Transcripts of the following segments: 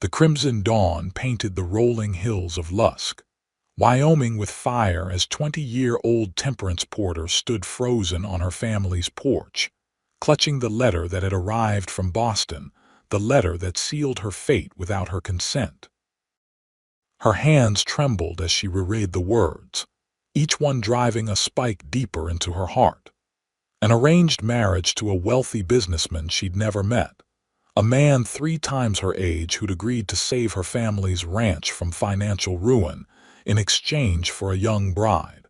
The crimson dawn painted the rolling hills of Lusk, Wyoming with fire as 20-year-old Temperance Porter stood frozen on her family's porch, clutching the letter that had arrived from Boston, the letter that sealed her fate without her consent. Her hands trembled as she reread the words, each one driving a spike deeper into her heart. An arranged marriage to a wealthy businessman she'd never met, a man 3 times her age who'd agreed to save her family's ranch from financial ruin in exchange for a young bride.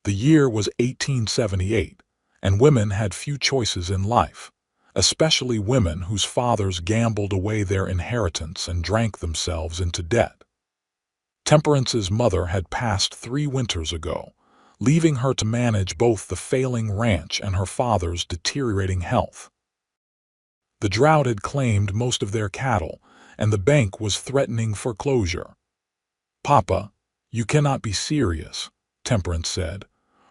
The year was 1878, and women had few choices in life, especially women whose fathers gambled away their inheritance and drank themselves into debt. Temperance's mother had passed 3 winters ago, leaving her to manage both the failing ranch and her father's deteriorating health. The drought had claimed most of their cattle, and the bank was threatening foreclosure. "Papa, you cannot be serious," Temperance said,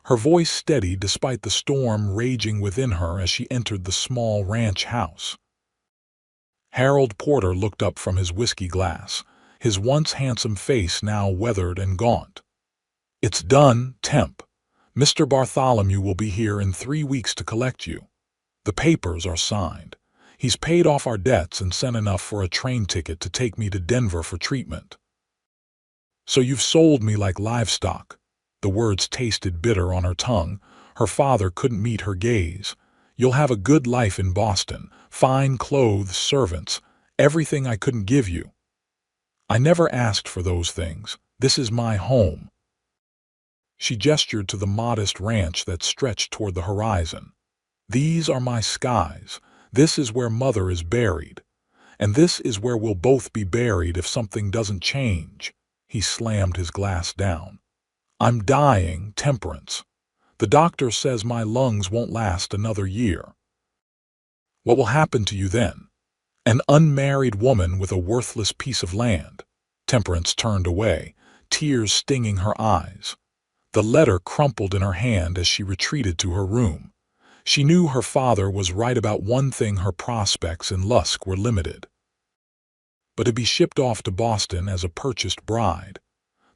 her voice steady despite the storm raging within her as she entered the small ranch house. Harold Porter looked up from his whiskey glass, his once handsome face now weathered and gaunt. "It's done, Temp. Mr. Bartholomew will be here in 3 weeks to collect you. The papers are signed. He's paid off our debts and sent enough for a train ticket to take me to Denver for treatment." "So you've sold me like livestock." The words tasted bitter on her tongue. Her father couldn't meet her gaze. "You'll have a good life in Boston, fine clothes, servants, everything I couldn't give you." "I never asked for those things. This is my home." She gestured to the modest ranch that stretched toward the horizon. "These are my skies. This is where Mother is buried. And this is where we'll both be buried if something doesn't change." He slammed his glass down. "I'm dying, Temperance. The doctor says my lungs won't last another year." "What will happen to you then? An unmarried woman with a worthless piece of land." Temperance turned away, tears stinging her eyes. The letter crumpled in her hand as she retreated to her room. She knew her father was right about one thing: her prospects in Lusk were limited. But to be shipped off to Boston as a purchased bride,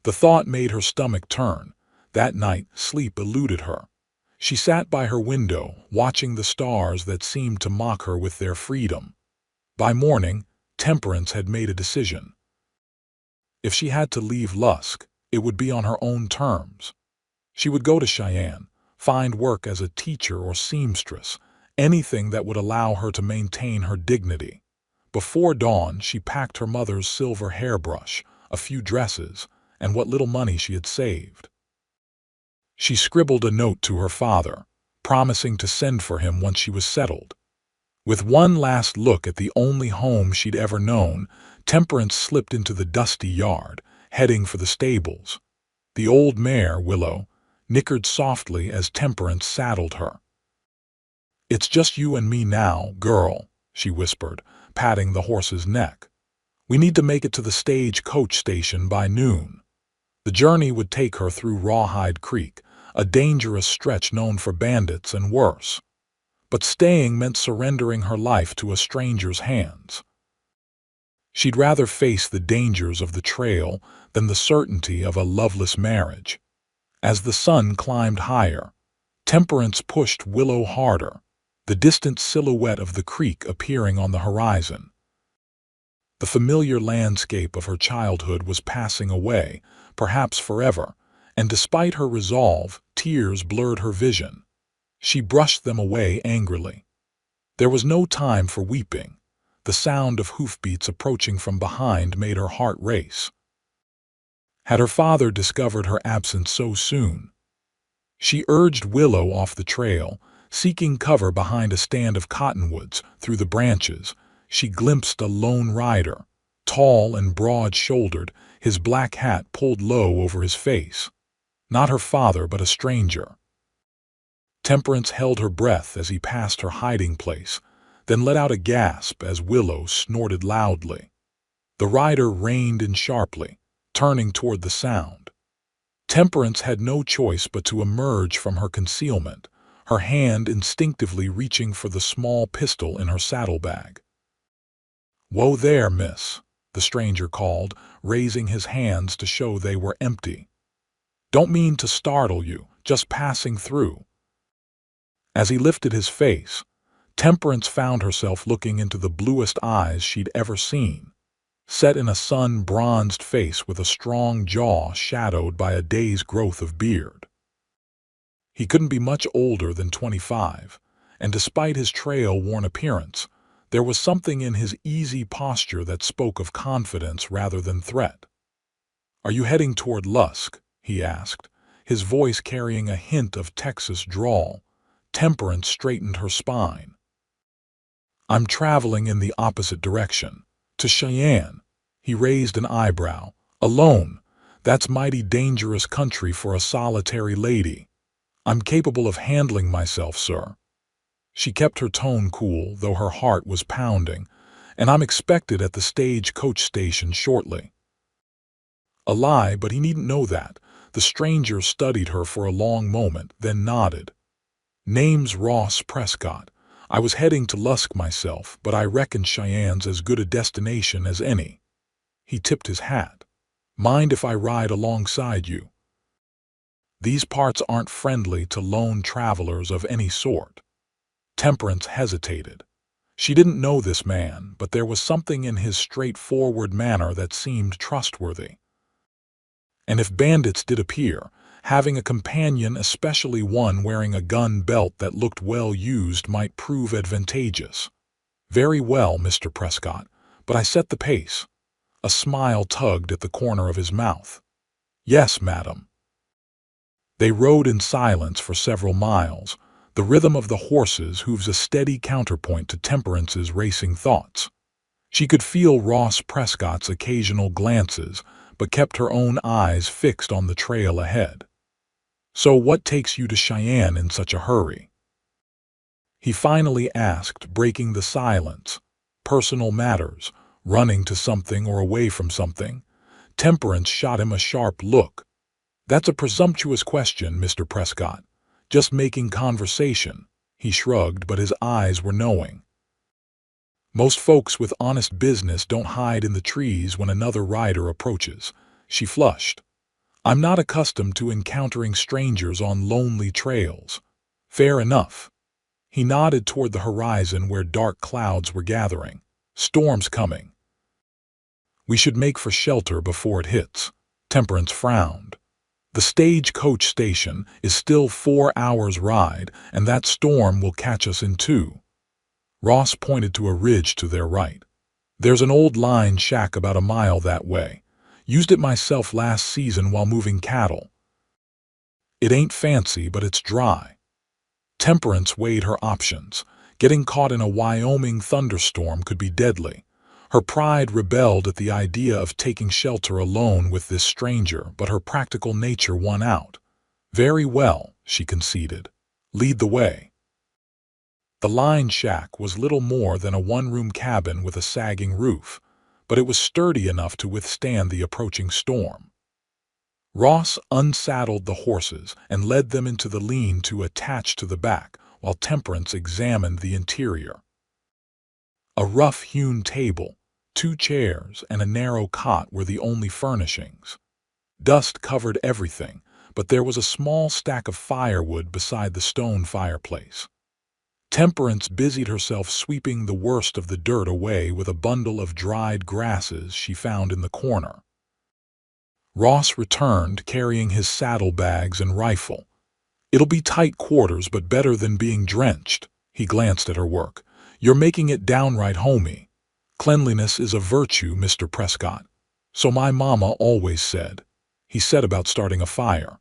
the thought made her stomach turn. That night, sleep eluded her. She sat by her window, watching the stars that seemed to mock her with their freedom. By morning, Temperance had made a decision. If she had to leave Lusk, it would be on her own terms. She would go to Cheyenne, find work as a teacher or seamstress, anything that would allow her to maintain her dignity. Before dawn, she packed her mother's silver hairbrush, a few dresses, and what little money she had saved. She scribbled a note to her father, promising to send for him once she was settled. With one last look at the only home she'd ever known, Temperance slipped into the dusty yard, heading for the stables. The old mare, Willow, nickered softly as Temperance saddled her. "It's just you and me now, girl," she whispered, patting the horse's neck. "We need to make it to the stage-coach station by noon." The journey would take her through Rawhide Creek, a dangerous stretch known for bandits and worse. But staying meant surrendering her life to a stranger's hands. She'd rather face the dangers of the trail than the certainty of a loveless marriage. As the sun climbed higher, Temperance pushed Willow harder, the distant silhouette of the creek appearing on the horizon. The familiar landscape of her childhood was passing away, perhaps forever, and despite her resolve, tears blurred her vision. She brushed them away angrily. There was no time for weeping. The sound of hoofbeats approaching from behind made her heart race. Had her father discovered her absence so soon? She urged Willow off the trail, seeking cover behind a stand of cottonwoods. Through the branches, she glimpsed a lone rider, tall and broad-shouldered, his black hat pulled low over his face. Not her father, but a stranger. Temperance held her breath as he passed her hiding place, then let out a gasp as Willow snorted loudly. The rider reined in sharply, turning toward the sound. Temperance had no choice but to emerge from her concealment, her hand instinctively reaching for the small pistol in her saddlebag. "Whoa there, miss," the stranger called, raising his hands to show they were empty. "Don't mean to startle you, just passing through." As he lifted his face, Temperance found herself looking into the bluest eyes she'd ever seen, set in a sun-bronzed face with a strong jaw shadowed by a day's growth of beard. He couldn't be much older than 25, and despite his trail-worn appearance, there was something in his easy posture that spoke of confidence rather than threat. "Are you heading toward Lusk?" he asked, his voice carrying a hint of Texas drawl. Temperance straightened her spine. "I'm traveling in the opposite direction, to Cheyenne." He raised an eyebrow. "Alone? That's mighty dangerous country for a solitary lady." "I'm capable of handling myself, sir." She kept her tone cool, though her heart was pounding. "And I'm expected at the stage-coach station shortly." A lie, but he needn't know that. The stranger studied her for a long moment, then nodded. "Name's Ross Prescott. I was heading to Lusk myself, but I reckon Cheyenne's as good a destination as any." He tipped his hat. "Mind if I ride alongside you?" "These parts aren't friendly to lone travelers of any sort." Temperance hesitated. She didn't know this man, but there was something in his straightforward manner that seemed trustworthy. And if bandits did appear, having a companion, especially one wearing a gun belt that looked well used, might prove advantageous. "Very well, Mr. Prescott, but I set the pace." A smile tugged at the corner of his mouth. "Yes, madam." They rode in silence for several miles, the rhythm of the horses' hooves a steady counterpoint to Temperance's racing thoughts. She could feel Ross Prescott's occasional glances, but kept her own eyes fixed on the trail ahead. "So what takes you to Cheyenne in such a hurry?" he finally asked, breaking the silence. "Personal matters, running to something or away from something." Temperance shot him a sharp look. "That's a presumptuous question, Mr. Prescott. Just making conversation." He shrugged, but his eyes were knowing. "Most folks with honest business don't hide in the trees when another rider approaches." She flushed. "I'm not accustomed to encountering strangers on lonely trails." "Fair enough." He nodded toward the horizon where dark clouds were gathering. "Storm's coming." "We should make for shelter before it hits." Temperance frowned. "The stage-coach station is still 4 hours' ride, and that storm will catch us in 2. Ross pointed to a ridge to their right. "There's an old line shack about a mile that way. Used it myself last season while moving cattle. It ain't fancy, but it's dry." Temperance weighed her options. Getting caught in a Wyoming thunderstorm could be deadly. Her pride rebelled at the idea of taking shelter alone with this stranger, but her practical nature won out. "Very well," she conceded. "Lead the way." The line shack was little more than a one-room cabin with a sagging roof, but it was sturdy enough to withstand the approaching storm. Ross unsaddled the horses and led them into the lean-to attached to the back, while Temperance examined the interior. A rough-hewn table, 2 chairs, and a narrow cot were the only furnishings. Dust covered everything, but there was a small stack of firewood beside the stone fireplace. Temperance busied herself sweeping the worst of the dirt away with a bundle of dried grasses she found in the corner. Ross returned, carrying his saddlebags and rifle. "It'll be tight quarters, but better than being drenched." He glanced at her work. "You're making it downright homey." "Cleanliness is a virtue, Mr. Prescott. So my mama always said." He set about starting a fire.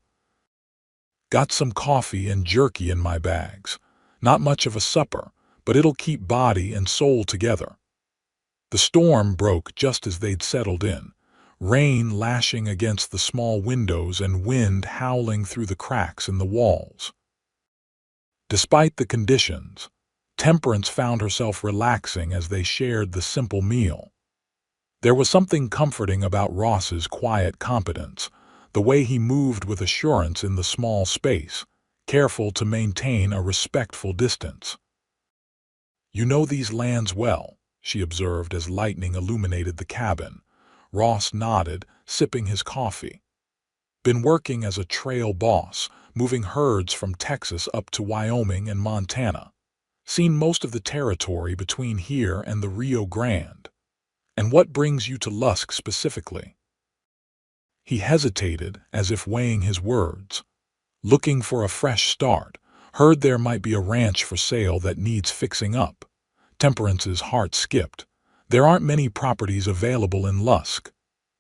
"Got some coffee and jerky in my bags. Not much of a supper, but it'll keep body and soul together." The storm broke just as they'd settled in, rain lashing against the small windows and wind howling through the cracks in the walls. Despite the conditions, Temperance found herself relaxing as they shared the simple meal. There was something comforting about Ross's quiet competence, the way he moved with assurance in the small space, careful to maintain a respectful distance. "You know these lands well." she observed as lightning illuminated the cabin. Ross nodded, sipping his coffee. Been working as a trail boss, moving herds from Texas up to Wyoming and Montana. Seen most of the territory between here and the Rio Grande. And what brings you to Lusk specifically? He hesitated, as if weighing his words. Looking for a fresh start. Heard there might be a ranch for sale that needs fixing up. Temperance's heart skipped. There aren't many properties available in Lusk.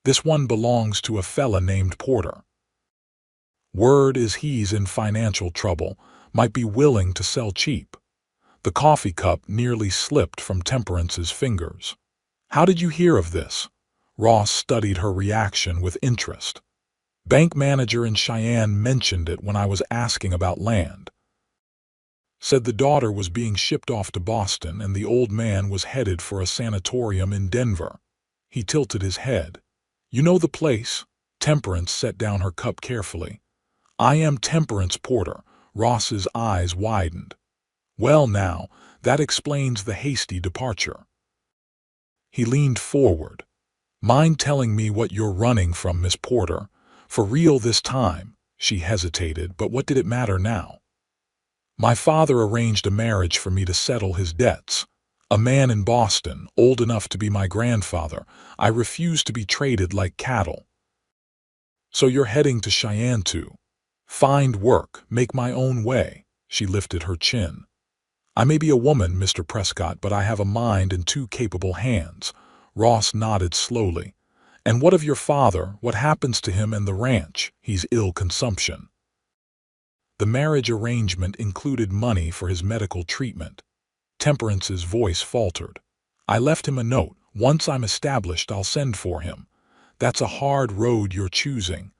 This one belongs to a fella named Porter. Word is he's in financial trouble, might be willing to sell cheap. The coffee cup nearly slipped from Temperance's fingers. How did you hear of this? Ross studied her reaction with interest. Bank manager in Cheyenne mentioned it when I was asking about land. Said the daughter was being shipped off to Boston and the old man was headed for a sanatorium in Denver. He tilted his head. You know the place? Temperance set down her cup carefully. I am Temperance Porter. Ross's eyes widened. Well now, that explains the hasty departure. He leaned forward. Mind telling me what you're running from, Miss Porter? For real this time? She hesitated, but what did it matter now? My father arranged a marriage for me to settle his debts. A man in Boston, old enough to be my grandfather. I refuse to be traded like cattle. So you're heading to Cheyenne to find work, make my own way. She lifted her chin. I may be a woman, Mr. Prescott, but I have a mind and two capable hands. Ross nodded slowly. And what of your father? What happens to him and the ranch? He's ill consumption. The marriage arrangement included money for his medical treatment. Temperance's voice faltered. I left him a note. Once I'm established, I'll send for him. That's a hard road you're choosing.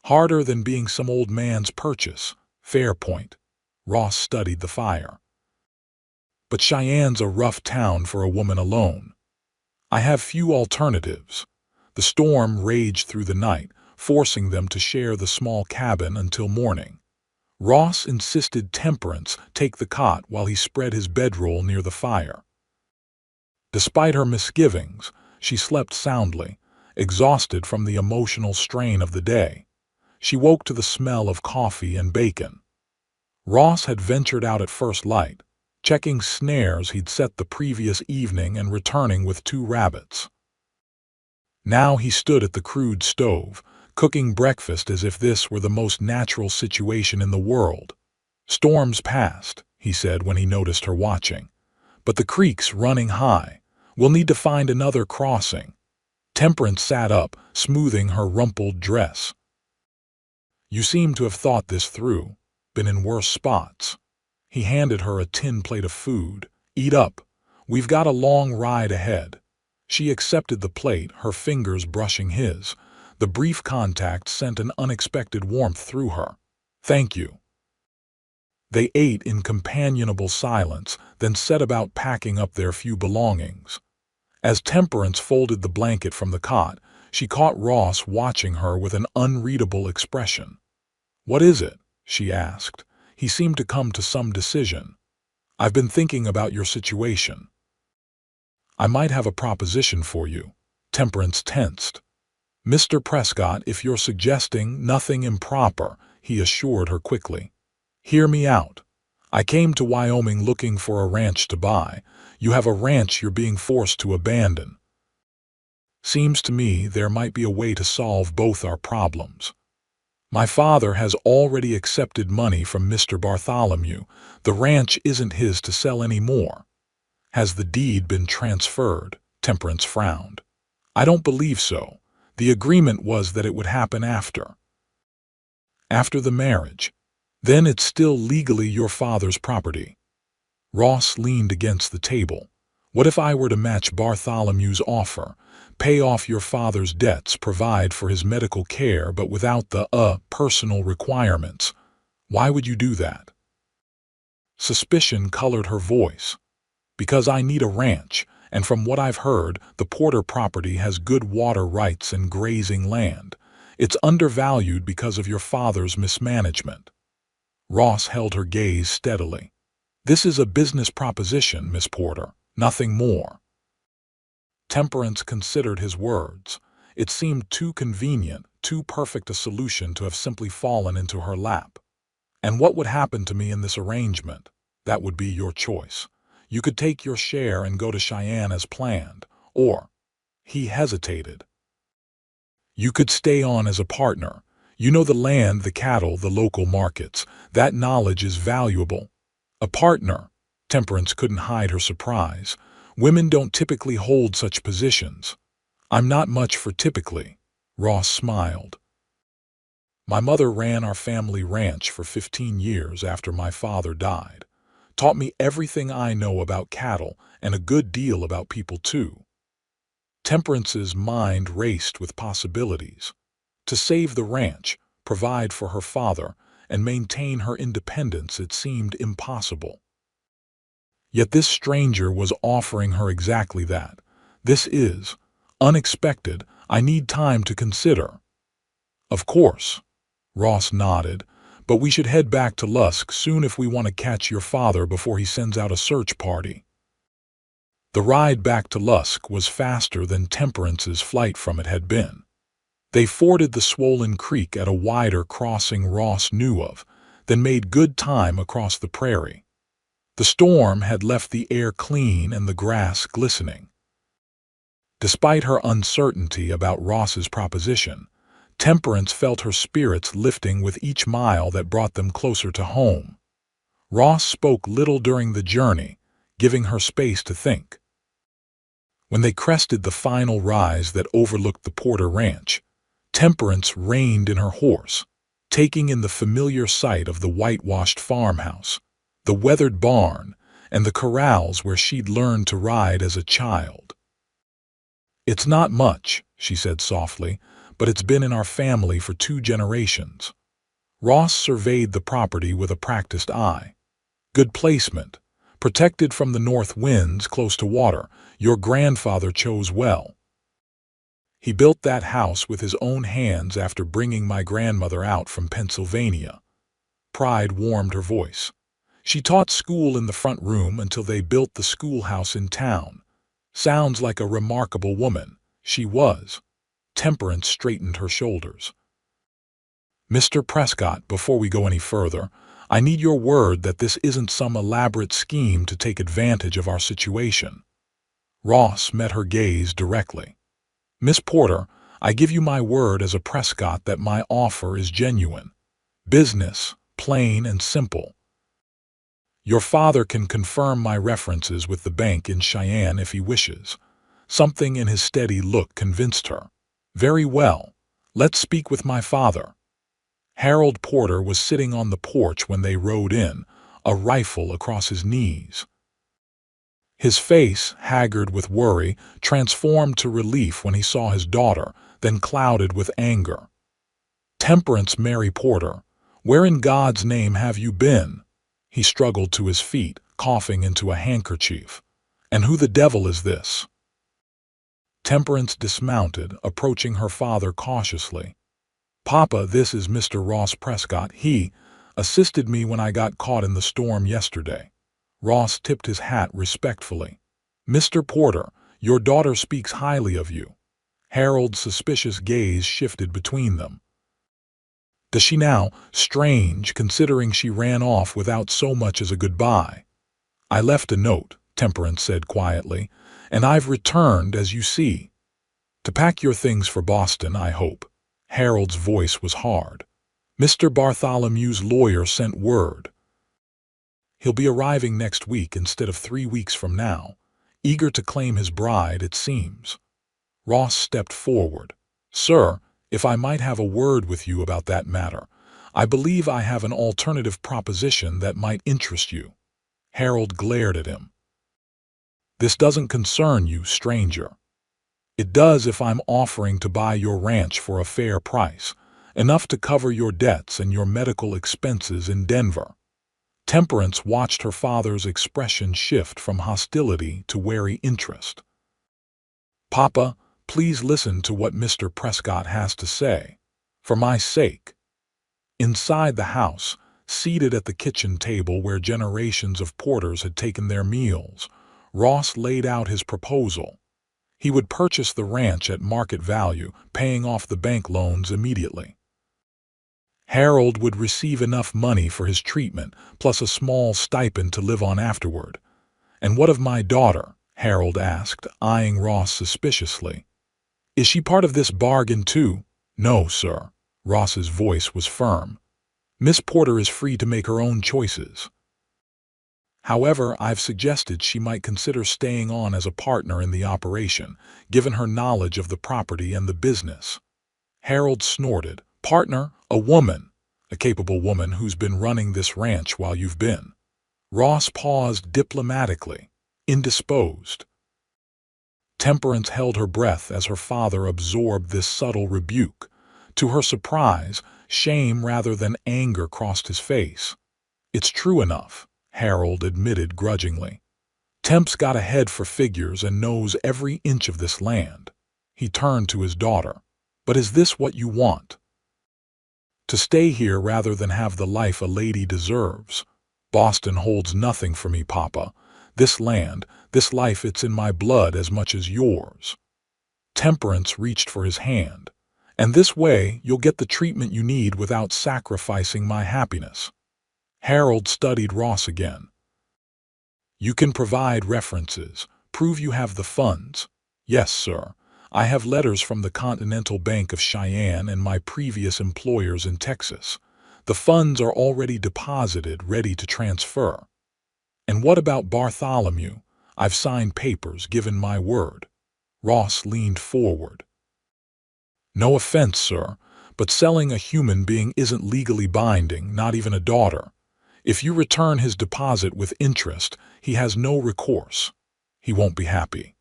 Harder than being some old man's purchase. Fair point. Ross studied the fire. But Cheyenne's a rough town for a woman alone. I have few alternatives. The storm raged through the night, forcing them to share the small cabin until morning. Ross insisted Temperance take the cot while he spread his bedroll near the fire. Despite her misgivings, she slept soundly, exhausted from the emotional strain of the day. She woke to the smell of coffee and bacon. Ross had ventured out at first light, checking snares he'd set the previous evening and returning with 2 rabbits. Now he stood at the crude stove, cooking breakfast as if this were the most natural situation in the world. Storms passed, he said when he noticed her watching. But the creek's running high. We'll need to find another crossing. Temperance sat up, smoothing her rumpled dress. You seem to have thought this through. Been in worse spots. He handed her a tin plate of food. Eat up. We've got a long ride ahead. She accepted the plate, her fingers brushing his. The brief contact sent an unexpected warmth through her. Thank you. They ate in companionable silence, then set about packing up their few belongings. As Temperance folded the blanket from the cot, she caught Ross watching her with an unreadable expression. What is it? She asked. He seemed to come to some decision. I've been thinking about your situation. I might have a proposition for you. Temperance tensed. Mr. Prescott, if you're suggesting nothing improper, he assured her quickly. Hear me out. I came to Wyoming looking for a ranch to buy. You have a ranch you're being forced to abandon. Seems to me there might be a way to solve both our problems. My father has already accepted money from Mr. Bartholomew. The ranch isn't his to sell anymore. Has the deed been transferred? Temperance frowned. I don't believe so. The agreement was that it would happen after the marriage. Then it's still legally your father's property. Ross leaned against the table. What if I were to match Bartholomew's offer, pay off your father's debts, provide for his medical care, but without the personal requirements? Why would you do that? Suspicion colored her voice. Because I need a ranch, and from what I've heard, the Porter property has good water rights and grazing land. It's undervalued because of your father's mismanagement. Ross held her gaze steadily. This is a business proposition, Miss Porter, nothing more. Temperance considered his words. It seemed too convenient, too perfect a solution to have simply fallen into her lap. And what would happen to me in this arrangement? That would be your choice. You could take your share and go to Cheyenne as planned, or, he hesitated, you could stay on as a partner. You know the land, the cattle, the local markets. That knowledge is valuable. A partner. Temperance couldn't hide her surprise. Women don't typically hold such positions. I'm not much for typically. Ross smiled. My mother ran our family ranch for 15 years after my father died. Taught me everything I know about cattle and a good deal about people too. Temperance's mind raced with possibilities. To save the ranch, provide for her father, and maintain her independence, it seemed impossible. Yet this stranger was offering her exactly that. This is unexpected. I need time to consider. Of course. Ross nodded. But we should head back to Lusk soon if we want to catch your father before he sends out a search party. The ride back to Lusk was faster than Temperance's flight from it had been. They forded the swollen creek at a wider crossing Ross knew of, then made good time across the prairie. The storm had left the air clean and the grass glistening. Despite her uncertainty about Ross's proposition, Temperance felt her spirits lifting with each mile that brought them closer to home. Ross spoke little during the journey, giving her space to think. When they crested the final rise that overlooked the Porter Ranch, Temperance reined in her horse, taking in the familiar sight of the whitewashed farmhouse, the weathered barn, and the corrals where she'd learned to ride as a child. It's not much, she said softly, but it's been in our family for 2 generations. Ross surveyed the property with a practiced eye. Good placement. Protected from the north winds, close to water. Your grandfather chose well. He built that house with his own hands after bringing my grandmother out from Pennsylvania. Pride warmed her voice. She taught school in the front room until they built the schoolhouse in town. Sounds like a remarkable woman. She was. Temperance straightened her shoulders. Mr. Prescott, before we go any further, I need your word that this isn't some elaborate scheme to take advantage of our situation. Ross met her gaze directly. Miss Porter, I give you my word as a Prescott that my offer is genuine. Business, plain and simple. Your father can confirm my references with the bank in Cheyenne if he wishes. Something in his steady look convinced her. Very well. Let's speak with my father. Harold Porter was sitting on the porch when they rode in, a rifle across his knees. His face, haggard with worry, transformed to relief when he saw his daughter, then clouded with anger. Temperance Mary Porter, where in God's name have you been? He struggled to his feet, coughing into a handkerchief. And who the devil is this? Temperance dismounted, approaching her father cautiously. Papa, this is Mr. Ross Prescott. He assisted me when I got caught in the storm yesterday. Ross tipped his hat respectfully. Mr. Porter, your daughter speaks highly of you. Harold's suspicious gaze shifted between them. Does she now? Strange, considering she ran off without so much as a goodbye. I left a note, Temperance said quietly, and I've returned, as you see. To pack your things for Boston, I hope. Harold's voice was hard. Mr. Bartholomew's lawyer sent word. He'll be arriving next week instead of 3 weeks from now, eager to claim his bride, it seems. Ross stepped forward. Sir, if I might have a word with you about that matter, I believe I have an alternative proposition that might interest you. Harold glared at him. This doesn't concern you, stranger. It does if I'm offering to buy your ranch for a fair price, enough to cover your debts and your medical expenses in Denver. Temperance watched her father's expression shift from hostility to wary interest. Papa, please listen to what Mr. Prescott has to say. For my sake. Inside the house, seated at the kitchen table where generations of Porters had taken their meals, Ross laid out his proposal. He would purchase the ranch at market value, paying off the bank loans immediately. Harold would receive enough money for his treatment, plus a small stipend to live on afterward. "And what of my daughter?" Harold asked, eyeing Ross suspiciously. "Is she part of this bargain too?" "No, sir." Ross's voice was firm. "Miss Porter is free to make her own choices. However, I've suggested she might consider staying on as a partner in the operation, given her knowledge of the property and the business." Harold snorted. "Partner? A woman? A capable woman who's been running this ranch while you've been?" Ross paused diplomatically, indisposed. Temperance held her breath as her father absorbed this subtle rebuke. To her surprise, shame rather than anger crossed his face. "It's true enough," Harold admitted grudgingly. "Temp's got a head for figures and knows every inch of this land." He turned to his daughter. "But is this what you want? To stay here rather than have the life a lady deserves?" "Boston holds nothing for me, Papa. This land, this life, it's in my blood as much as yours." Temperance reached for his hand. "And this way you'll get the treatment you need without sacrificing my happiness." Harold studied Ross again. "You can provide references, prove you have the funds." "Yes, sir. I have letters from the Continental Bank of Cheyenne and my previous employers in Texas. The funds are already deposited, ready to transfer." "And what about Bartholomew? I've signed papers, given my word." Ross leaned forward. "No offense, sir, but selling a human being isn't legally binding, not even a daughter. If you return his deposit with interest, he has no recourse. He won't be happy."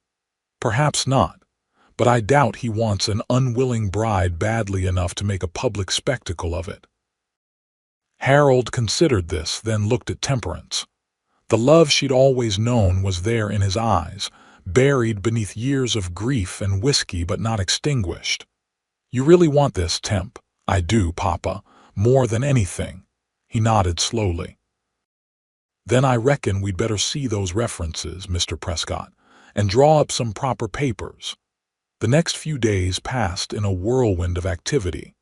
"Perhaps not, but I doubt he wants an unwilling bride badly enough to make a public spectacle of it." Harold considered this, then looked at Temperance. The love she'd always known was there in his eyes, buried beneath years of grief and whiskey but not extinguished. "You really want this, Temp?" "I do, Papa, more than anything." He nodded slowly. "Then I reckon we'd better see those references, Mr. Prescott, and draw up some proper papers." The next few days passed in a whirlwind of activity.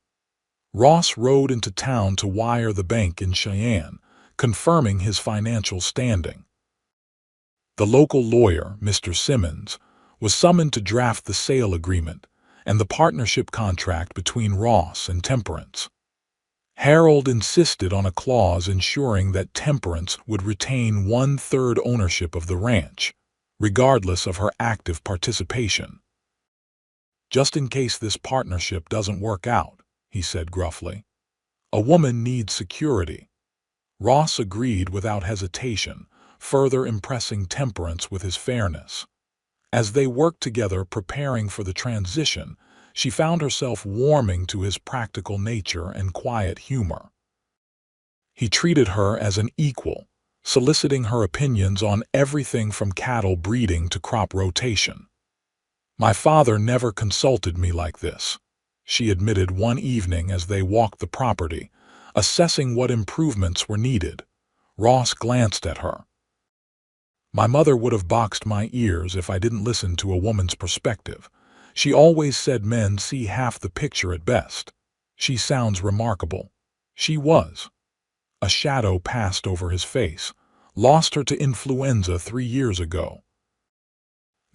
Ross rode into town to wire the bank in Cheyenne, confirming his financial standing. The local lawyer, Mr. Simmons, was summoned to draft the sale agreement and the partnership contract between Ross and Temperance. Harold insisted on a clause ensuring that Temperance would retain 1/3 ownership of the ranch, regardless of her active participation. "Just in case this partnership doesn't work out," he said gruffly. "A woman needs security." Ross agreed without hesitation, further impressing Temperance with his fairness. As they worked together preparing for the transition, she found herself warming to his practical nature and quiet humor. He treated her as an equal, soliciting her opinions on everything from cattle breeding to crop rotation. "My father never consulted me like this," she admitted one evening as they walked the property, assessing what improvements were needed. Ross glanced at her. "My mother would have boxed my ears if I didn't listen to a woman's perspective. She always said men see half the picture at best." "She sounds remarkable." She was. A shadow passed over his face. "Lost her to influenza 3 years ago.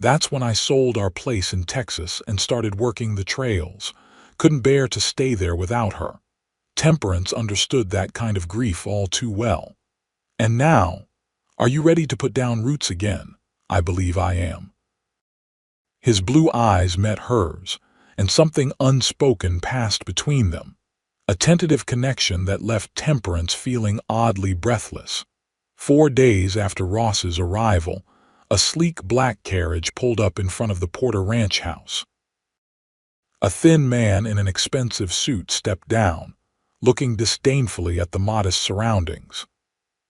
That's when I sold our place in Texas and started working the trails. Couldn't bear to stay there without her." Temperance understood that kind of grief all too well. "And now, are you ready to put down roots again?" "I believe I am." His blue eyes met hers, and something unspoken passed between them, a tentative connection that left Temperance feeling oddly breathless. 4 days after Ross's arrival, a sleek black carriage pulled up in front of the Porter ranch house. A thin man in an expensive suit stepped down, looking disdainfully at the modest surroundings.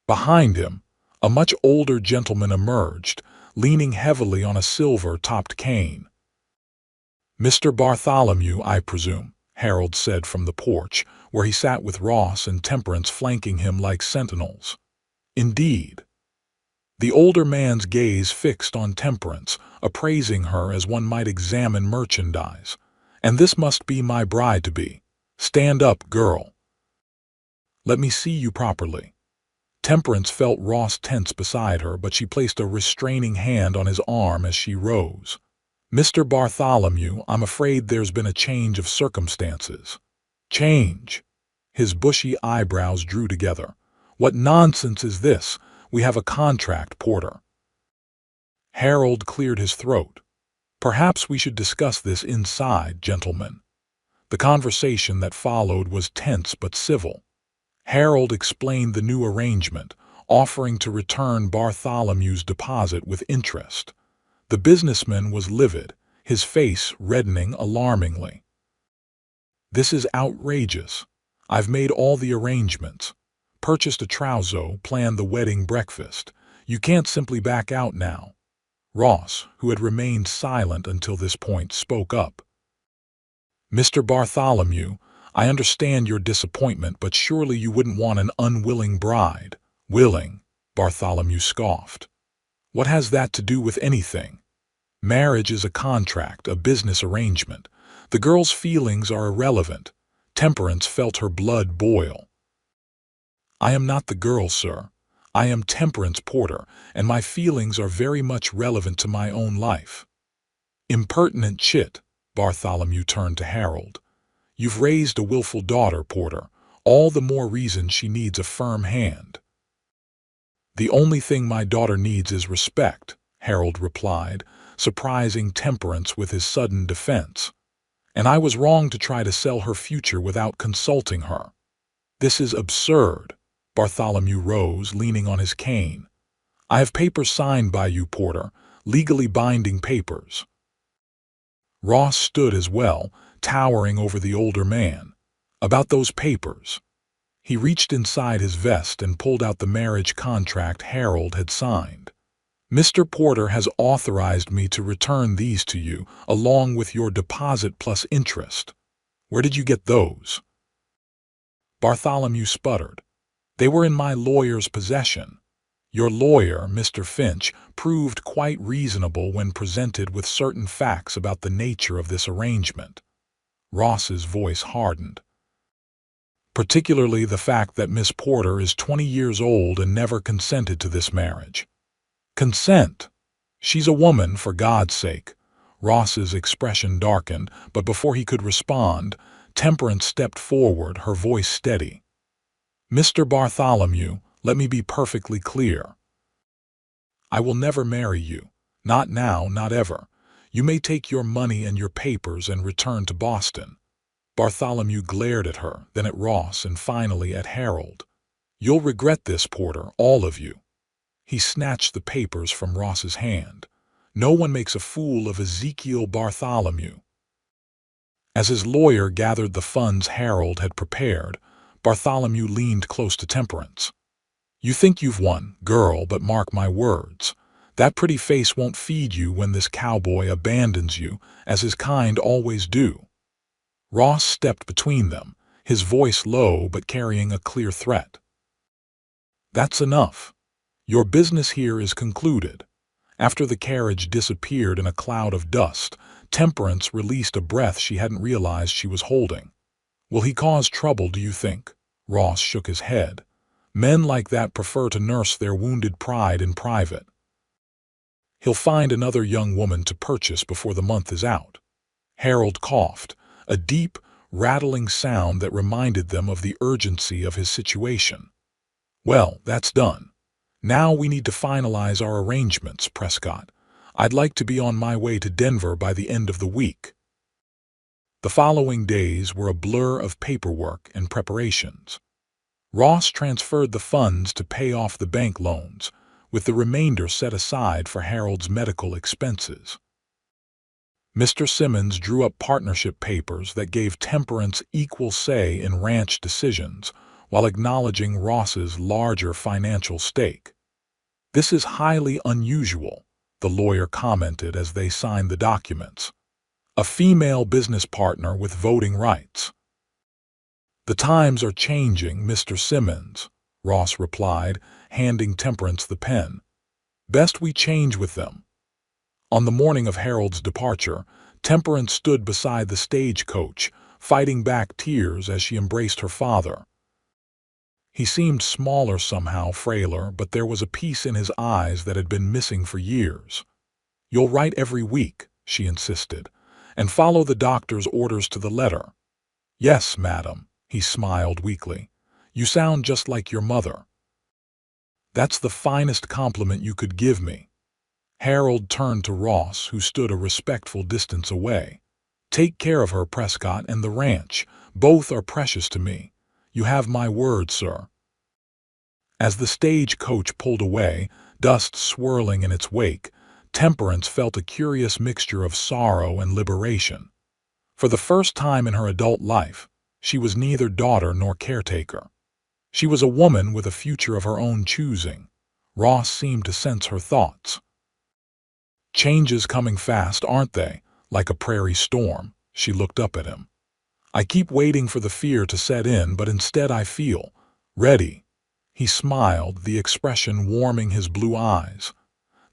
Behind him, a much older gentleman emerged, leaning heavily on a silver-topped cane. "Mr. Bartholomew, I presume," Harold said from the porch, where he sat with Ross and Temperance flanking him like sentinels. "Indeed." The older man's gaze fixed on Temperance, appraising her as one might examine merchandise. "And this must be my bride-to-be. Stand up, girl. Let me see you properly." Temperance felt Ross tense beside her, but she placed a restraining hand on his arm as she rose. "Mr. Bartholomew, I'm afraid there's been a change of circumstances." "Change?" His bushy eyebrows drew together. "What nonsense is this? We have a contract, Porter." Harold cleared his throat. "Perhaps we should discuss this inside, gentlemen." The conversation that followed was tense but civil. Harold explained the new arrangement, offering to return Bartholomew's deposit with interest. The businessman was livid, his face reddening alarmingly. "This is outrageous. I've made all the arrangements. Purchased a trousseau, planned the wedding breakfast. You can't simply back out now." Ross, who had remained silent until this point, spoke up. "Mr. Bartholomew, I understand your disappointment, but surely you wouldn't want an unwilling bride." "Willing?" Bartholomew scoffed. "What has that to do with anything? Marriage is a contract, a business arrangement. The girl's feelings are irrelevant." Temperance felt her blood boil. "I am not the girl, sir. I am Temperance Porter, and my feelings are very much relevant to my own life." "Impertinent chit," Bartholomew turned to Harold. "You've raised a willful daughter, Porter. All the more reason she needs a firm hand." "The only thing my daughter needs is respect," Harold replied, surprising Temperance with his sudden defense. "And I was wrong to try to sell her future without consulting her." "This is absurd." Bartholomew rose, leaning on his cane. "I have papers signed by you, Porter, legally binding papers." Ross stood as well, towering over the older man. "About those papers." He reached inside his vest and pulled out the marriage contract Harold had signed. "Mr. Porter has authorized me to return these to you, along with your deposit plus interest." "Where did you get those?" Bartholomew sputtered. "They were in my lawyer's possession." "Your lawyer, Mr. Finch, proved quite reasonable when presented with certain facts about the nature of this arrangement." Ross's voice hardened. "Particularly the fact that Miss Porter is 20 years old and never consented to this marriage." "Consent? She's a woman, for God's sake." Ross's expression darkened, but before he could respond, Temperance stepped forward, her voice steady. "Mr. Bartholomew, let me be perfectly clear. I will never marry you. Not now, not ever. You may take your money and your papers and return to Boston." Bartholomew glared at her, then at Ross, and finally at Harold. "You'll regret this, Porter, all of you." He snatched the papers from Ross's hand. "No one makes a fool of Ezekiel Bartholomew." As his lawyer gathered the funds Harold had prepared, Bartholomew leaned close to Temperance. "You think you've won, girl, but mark my words. That pretty face won't feed you when this cowboy abandons you, as his kind always do." Ross stepped between them, his voice low but carrying a clear threat. "That's enough. Your business here is concluded." After the carriage disappeared in a cloud of dust, Temperance released a breath she hadn't realized she was holding. "Will he cause trouble, do you think?" Ross shook his head. "Men like that prefer to nurse their wounded pride in private." "He'll find another young woman to purchase before the month is out." Harold coughed, a deep, rattling sound that reminded them of the urgency of his situation. "Well, that's done. Now we need to finalize our arrangements, Prescott. I'd like to be on my way to Denver by the end of the week." The following days were a blur of paperwork and preparations. Ross transferred the funds to pay off the bank loans, with the remainder set aside for Harold's medical expenses. Mr. Simmons drew up partnership papers that gave Temperance equal say in ranch decisions, while acknowledging Ross's larger financial stake. "This is highly unusual," the lawyer commented as they signed the documents. "A female business partner with voting rights." "The times are changing, Mr. Simmons," Ross replied, handing Temperance the pen. Best we change with them." On the morning of Harold's departure, Temperance stood beside the stagecoach, fighting back tears as she embraced her father. He seemed smaller somehow, frailer, but there was a peace in his eyes that had been missing for years. "You'll write every week," she insisted, "and follow the doctor's orders to the letter." "Yes, madam," he smiled weakly. "You sound just like your mother." "That's the finest compliment you could give me." Harold turned to Ross, who stood a respectful distance away. "Take care of her, Prescott, and the ranch. Both are precious to me. You have my word, sir." As the stagecoach pulled away, dust swirling in its wake, Temperance felt a curious mixture of sorrow and liberation. For the first time in her adult life, she was neither daughter nor caretaker. She was a woman with a future of her own choosing. Ross seemed to sense her thoughts. "Changes coming fast, aren't they? Like a prairie storm." She looked up at him. "I keep waiting for the fear to set in, but instead I feel ready." He smiled, the expression warming his blue eyes.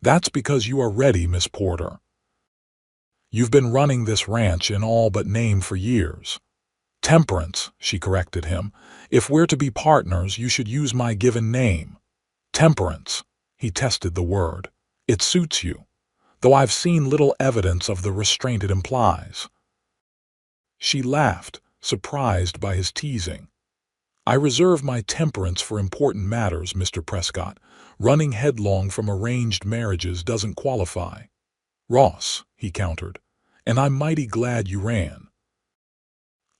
"That's because you are ready, Miss Porter. You've been running this ranch in all but name for years." "Temperance," she corrected him. "If we're to be partners, you should use my given name." "Temperance," he tested the word. "It suits you, though I've seen little evidence of the restraint it implies." She laughed, surprised by his teasing. "I reserve my temperance for important matters, Mr. Prescott. Running headlong from arranged marriages doesn't qualify." "Ross," he countered, "and I'm mighty glad you ran.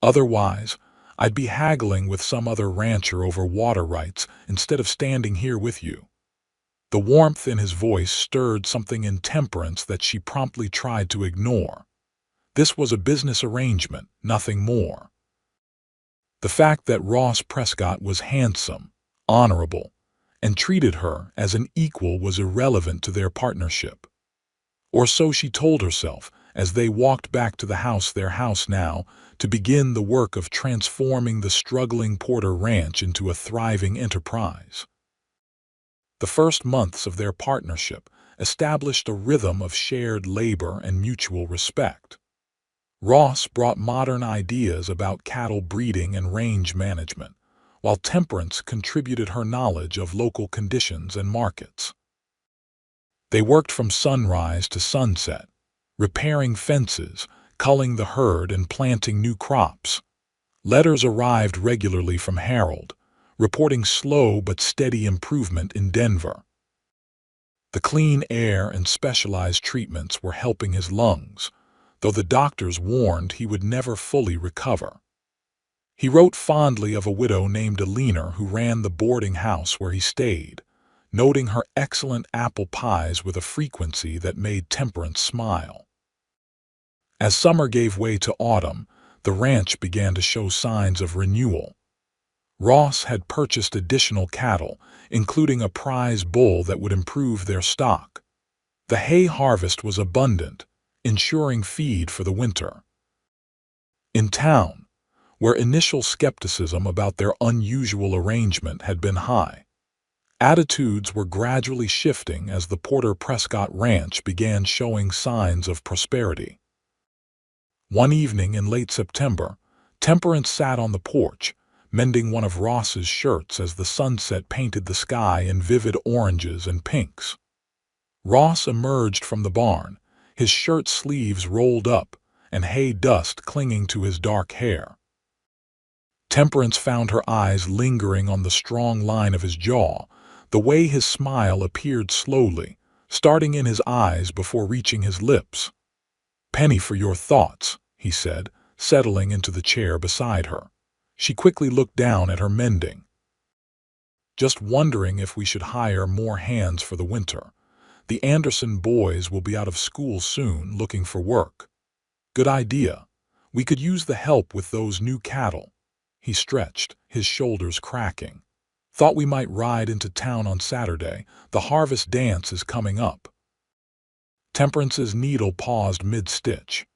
Otherwise, I'd be haggling with some other rancher over water rights instead of standing here with you." The warmth in his voice stirred something in Temperance that she promptly tried to ignore. This was a business arrangement, nothing more. The fact that Ross Prescott was handsome, honorable, and treated her as an equal was irrelevant to their partnership. Or so she told herself as they walked back to the house, their house now, to begin the work of transforming the struggling Porter Ranch into a thriving enterprise. The first months of their partnership established a rhythm of shared labor and mutual respect. Ross brought modern ideas about cattle breeding and range management, while Temperance contributed her knowledge of local conditions and markets. They worked from sunrise to sunset, repairing fences, culling the herd, and planting new crops. Letters arrived regularly from Harold, reporting slow but steady improvement in Denver. The clean air and specialized treatments were helping his lungs, though the doctors warned he would never fully recover. He wrote fondly of a widow named Alina who ran the boarding house where he stayed, noting her excellent apple pies with a frequency that made Temperance smile. As summer gave way to autumn, the ranch began to show signs of renewal. Ross had purchased additional cattle, including a prize bull that would improve their stock. The hay harvest was abundant, ensuring feed for the winter. In town, where initial skepticism about their unusual arrangement had been high, attitudes were gradually shifting as the Porter Prescott Ranch began showing signs of prosperity. One evening in late September, Temperance sat on the porch, mending one of Ross's shirts as the sunset painted the sky in vivid oranges and pinks. Ross emerged from the barn, his shirt sleeves rolled up and hay dust clinging to his dark hair. Temperance found her eyes lingering on the strong line of his jaw, the way his smile appeared slowly, starting in his eyes before reaching his lips. "Penny for your thoughts," he said, settling into the chair beside her. She quickly looked down at her mending. "Just wondering if we should hire more hands for the winter. The Anderson boys will be out of school soon, looking for work." "Good idea. We could use the help with those new cattle." He stretched, his shoulders cracking. "Thought we might ride into town on Saturday. The harvest dance is coming up." Temperance's needle paused mid-stitch.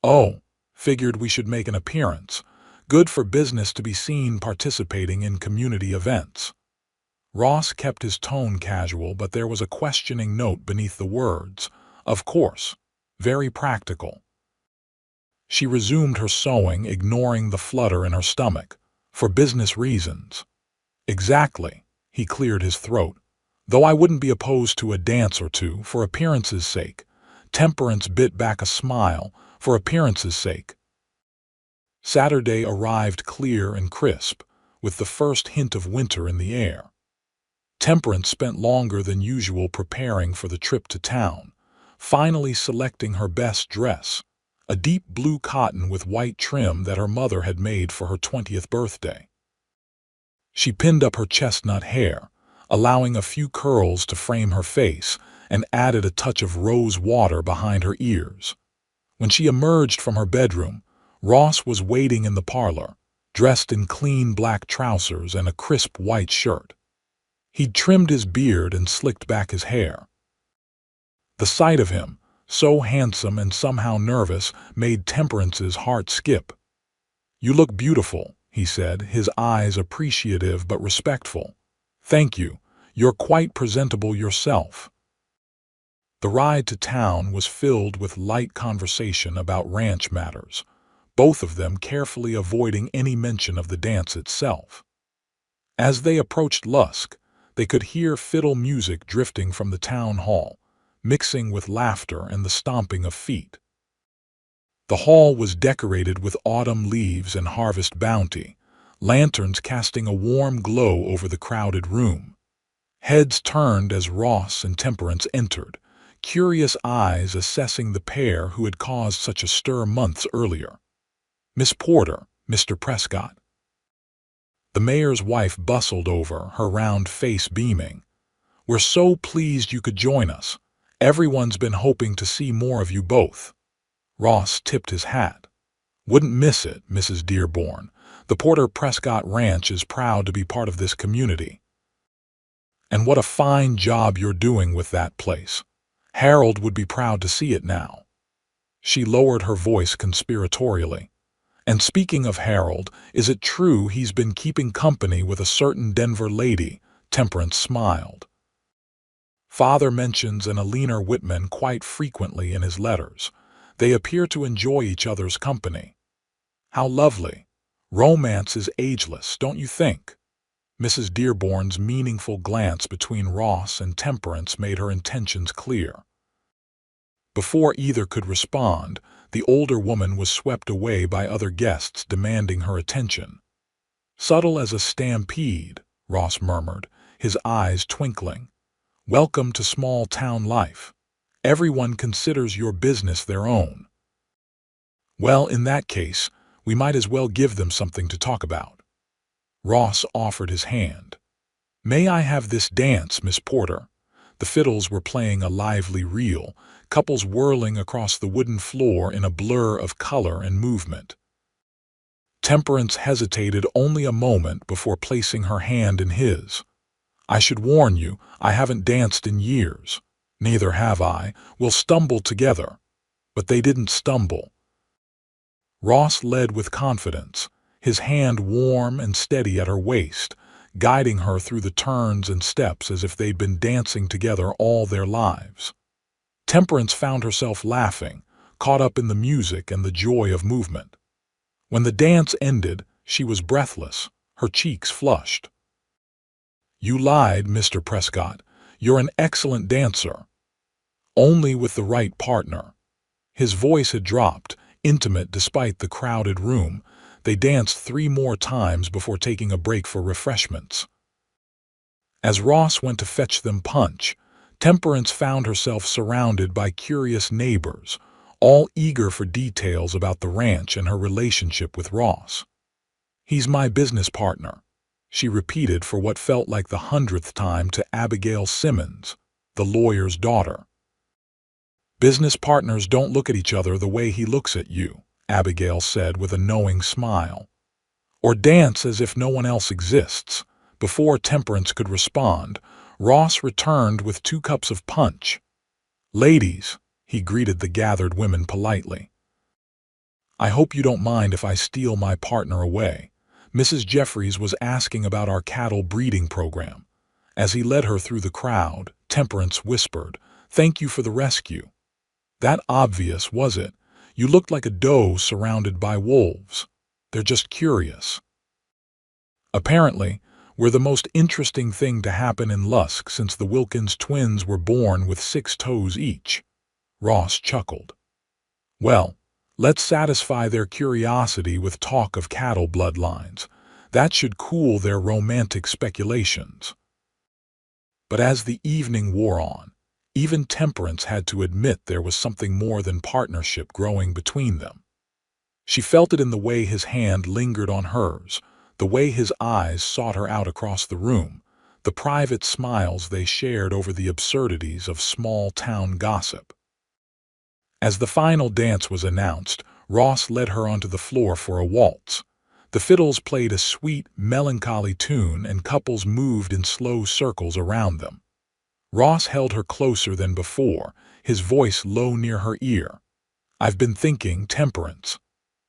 "Oh, figured we should make an appearance. Good for business to be seen participating in community events." Ross kept his tone casual, but there was a questioning note beneath the words. Of course. Very practical. She resumed her sewing, ignoring the flutter in her stomach. For business reasons. Exactly. He cleared his throat. Though I wouldn't be opposed to a dance or two, for appearance's sake. Temperance bit back a smile. For appearance's sake. Saturday arrived clear and crisp, with the first hint of winter in the air. Temperance spent longer than usual preparing for the trip to town, finally selecting her best dress, a deep blue cotton with white trim that her mother had made for her 20th birthday. She pinned up her chestnut hair, allowing a few curls to frame her face, and added a touch of rose water behind her ears. When she emerged from her bedroom, Ross was waiting in the parlor, dressed in clean black trousers and a crisp white shirt. He'd trimmed his beard and slicked back his hair. The sight of him, so handsome and somehow nervous, made Temperance's heart skip. "You look beautiful," he said, his eyes appreciative but respectful. "Thank you. You're quite presentable yourself." The ride to town was filled with light conversation about ranch matters, both of them carefully avoiding any mention of the dance itself. As they approached Lusk, they could hear fiddle music drifting from the town hall, mixing with laughter and the stomping of feet. The hall was decorated with autumn leaves and harvest bounty, lanterns casting a warm glow over the crowded room. Heads turned as Ross and Temperance entered, curious eyes assessing the pair who had caused such a stir months earlier. "Miss Porter, Mr. Prescott." The mayor's wife bustled over, her round face beaming. "We're so pleased you could join us. Everyone's been hoping to see more of you both." Ross tipped his hat. "Wouldn't miss it, Mrs. Dearborn. The Porter Prescott Ranch is proud to be part of this community. And what a fine job you're doing with that place. Harold would be proud to see it now." She lowered her voice conspiratorially. "And speaking of Harold, is it true he's been keeping company with a certain Denver lady?" Temperance smiled. "Father mentions an Alina Whitman quite frequently in his letters. They appear to enjoy each other's company." "How lovely. Romance is ageless, don't you think?" Mrs. Dearborn's meaningful glance between Ross and Temperance made her intentions clear. Before either could respond, the older woman was swept away by other guests demanding her attention. "Subtle as a stampede," Ross murmured, his eyes twinkling. "Welcome to small-town life. Everyone considers your business their own." "Well, in that case, we might as well give them something to talk about." Ross offered his hand. "May I have this dance, Miss Porter?" The fiddles were playing a lively reel, couples whirling across the wooden floor in a blur of color and movement. Temperance hesitated only a moment before placing her hand in his. "I should warn you, I haven't danced in years." "Neither have I. We'll stumble together." But they didn't stumble. Ross led with confidence, his hand warm and steady at her waist, guiding her through the turns and steps as if they'd been dancing together all their lives. Temperance found herself laughing, caught up in the music and the joy of movement. When the dance ended, she was breathless, her cheeks flushed. "You lied, Mr. Prescott. You're an excellent dancer. Only with the right partner." His voice had dropped, intimate despite the crowded room. They danced 3 more times before taking a break for refreshments. As Ross went to fetch them punch, Temperance found herself surrounded by curious neighbors, all eager for details about the ranch and her relationship with Ross. "He's my business partner," she repeated for what felt like the 100th time to Abigail Simmons, the lawyer's daughter. "Business partners don't look at each other the way he looks at you," Abigail said with a knowing smile. "Or dance as if no one else exists." Before Temperance could respond, Ross returned with 2 cups of punch. "Ladies," he greeted the gathered women politely. "I hope you don't mind if I steal my partner away. Mrs. Jeffries was asking about our cattle breeding program. As he led her through the crowd, Temperance whispered, "Thank you for the rescue." "That obvious, was it? You looked like a doe surrounded by wolves. They're just curious." "Apparently, we're the most interesting thing to happen in Lusk since the Wilkins twins were born with 6 toes each." Ross chuckled. "Well, let's satisfy their curiosity with talk of cattle bloodlines. That should cool their romantic speculations." But as the evening wore on, even Temperance had to admit there was something more than partnership growing between them. She felt it in the way his hand lingered on hers, the way his eyes sought her out across the room, the private smiles they shared over the absurdities of small-town gossip. As the final dance was announced, Ross led her onto the floor for a waltz. The fiddles played a sweet, melancholy tune and couples moved in slow circles around them. Ross held her closer than before, his voice low near her ear. "I've been thinking, Temperance.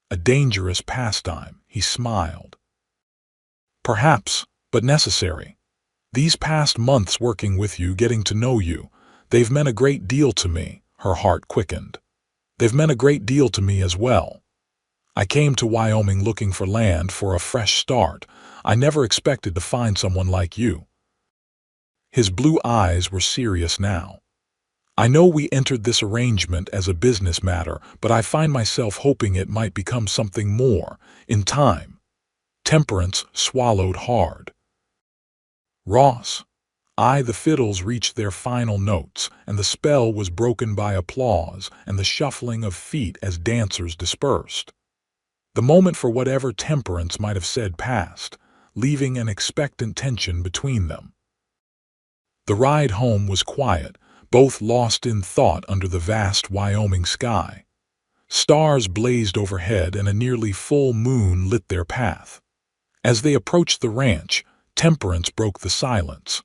A dangerous pastime," he smiled. "Perhaps, but necessary. These past months working with you, getting to know you, they've meant a great deal to me." Her heart quickened. "They've meant a great deal to me as well. I came to Wyoming looking for land, for a fresh start. I never expected to find someone like you." His blue eyes were serious now. "I know we entered this arrangement as a business matter, but I find myself hoping it might become something more, in time." Temperance swallowed hard. "Ross." The fiddles reached their final notes, and the spell was broken by applause and the shuffling of feet as dancers dispersed. The moment for whatever Temperance might have said passed, leaving an expectant tension between them. The ride home was quiet, both lost in thought under the vast Wyoming sky. Stars blazed overhead and a nearly full moon lit their path. As they approached the ranch, Temperance broke the silence.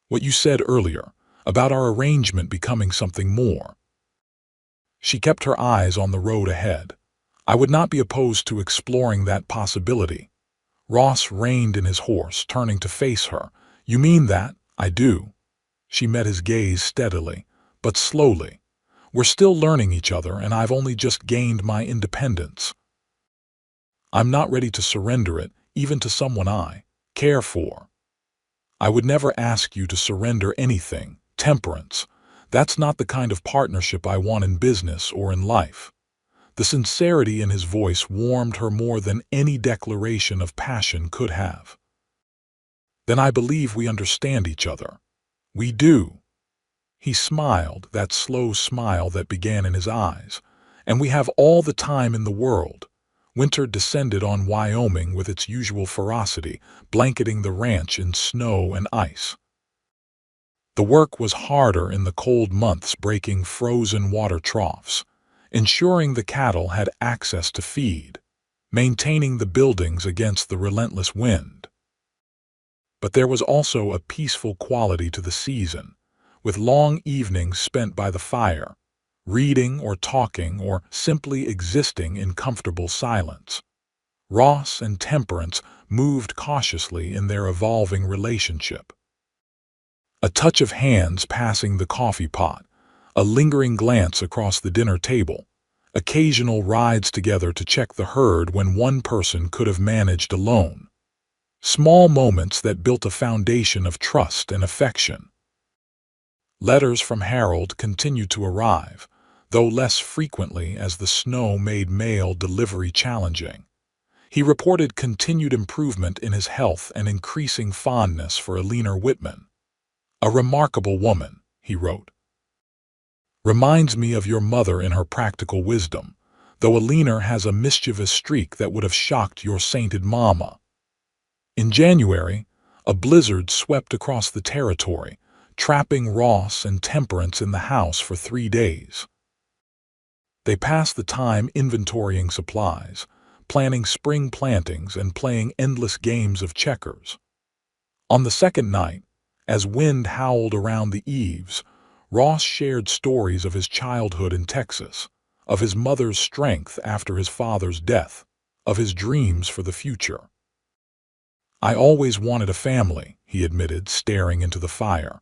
"What you said earlier, about our arrangement becoming something more." She kept her eyes on the road ahead. "I would not be opposed to exploring that possibility." Ross reined in his horse, turning to face her. "You mean that?" "I do." She met his gaze steadily, but slowly. "We're still learning each other, and I've only just gained my independence. I'm not ready to surrender it, even to someone I care for." "I would never ask you to surrender anything, Temperance. That's not the kind of partnership I want in business or in life." The sincerity in his voice warmed her more than any declaration of passion could have. "Then I believe we understand each other." "We do." He smiled, that slow smile that began in his eyes. "And we have all the time in the world." Winter descended on Wyoming with its usual ferocity, blanketing the ranch in snow and ice. The work was harder in the cold months, breaking frozen water troughs, ensuring the cattle had access to feed, maintaining the buildings against the relentless wind. But there was also a peaceful quality to the season, with long evenings spent by the fire, reading or talking or simply existing in comfortable silence. Ross and Temperance moved cautiously in their evolving relationship. A touch of hands passing the coffee pot, a lingering glance across the dinner table, occasional rides together to check the herd when one person could have managed alone. Small moments that built a foundation of trust and affection. Letters from Harold continued to arrive, though less frequently as the snow made mail delivery challenging. He reported continued improvement in his health and increasing fondness for Eleanor Whitman. "A remarkable woman," he wrote. "Reminds me of your mother in her practical wisdom, though Eleanor has a mischievous streak that would have shocked your sainted mama." In January, a blizzard swept across the territory, trapping Ross and Temperance in the house for 3 days. They passed the time inventorying supplies, planning spring plantings, and playing endless games of checkers. On the second night, as wind howled around the eaves, Ross shared stories of his childhood in Texas, of his mother's strength after his father's death, of his dreams for the future. I always wanted a family, he admitted, staring into the fire.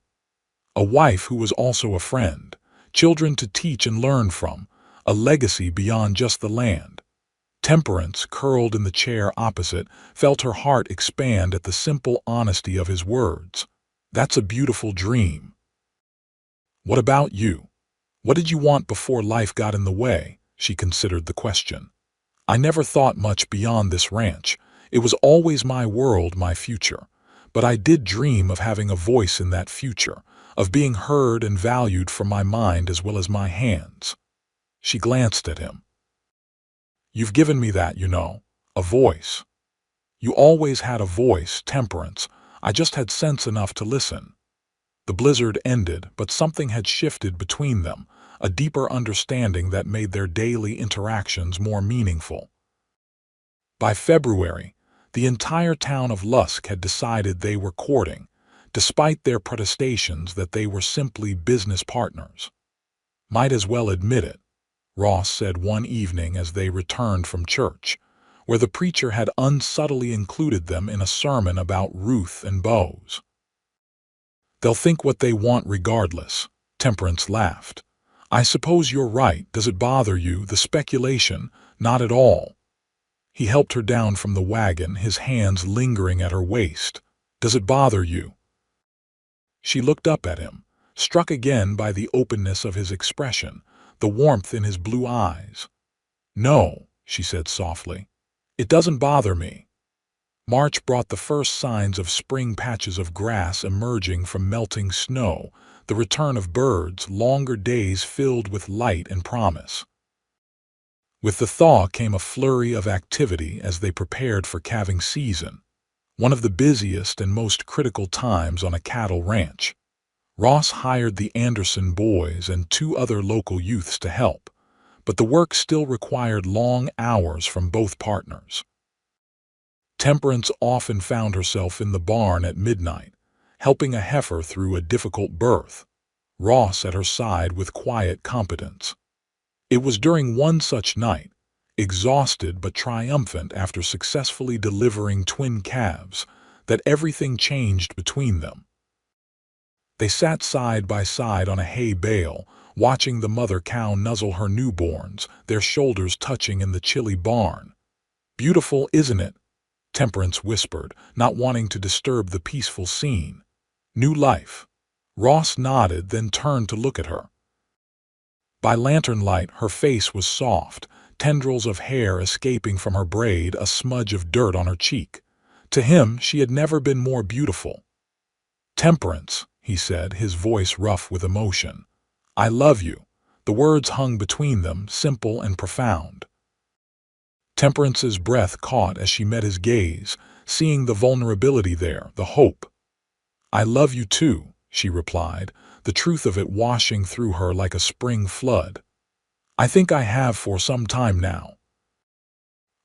A wife who was also a friend, children to teach and learn from, a legacy beyond just the land. Temperance, curled in the chair opposite, felt her heart expand at the simple honesty of his words. That's a beautiful dream. What about you? What did you want before life got in the way? She considered the question. I never thought much beyond this ranch. It was always my world, my future. But I did dream of having a voice in that future, of being heard and valued from my mind as well as my hands. She glanced at him. You've given me that, a voice. You always had a voice, Temperance. I just had sense enough to listen. The blizzard ended, but something had shifted between them, a deeper understanding that made their daily interactions more meaningful. By February, the entire town of Lusk had decided they were courting, despite their protestations that they were simply business partners. Might as well admit it, Ross said one evening as they returned from church, where the preacher had unsubtly included them in a sermon about Ruth and Boaz. They'll think what they want regardless, Temperance laughed. I suppose you're right. Does it bother you, the speculation? Not at all. He helped her down from the wagon, his hands lingering at her waist. Does it bother you? She looked up at him, struck again by the openness of his expression, the warmth in his blue eyes. No, she said softly. It doesn't bother me. March brought the first signs of spring, patches of grass emerging from melting snow, the return of birds, longer days filled with light and promise. With the thaw came a flurry of activity as they prepared for calving season, one of the busiest and most critical times on a cattle ranch. Ross hired the Anderson boys and 2 other local youths to help, but the work still required long hours from both partners. Temperance often found herself in the barn at midnight, helping a heifer through a difficult birth, Ross at her side with quiet competence. It was during one such night, exhausted but triumphant after successfully delivering twin calves, that everything changed between them. They sat side by side on a hay bale, watching the mother cow nuzzle her newborns, their shoulders touching in the chilly barn. Beautiful, isn't it? Temperance whispered, not wanting to disturb the peaceful scene. New life. Ross nodded, then turned to look at her. By lantern light, her face was soft, tendrils of hair escaping from her braid, a smudge of dirt on her cheek. To him, she had never been more beautiful. Temperance, he said, his voice rough with emotion. I love you. The words hung between them, simple and profound. Temperance's breath caught as she met his gaze, seeing the vulnerability there, the hope. I love you too, she replied, the truth of it washing through her like a spring flood. I think I have for some time now.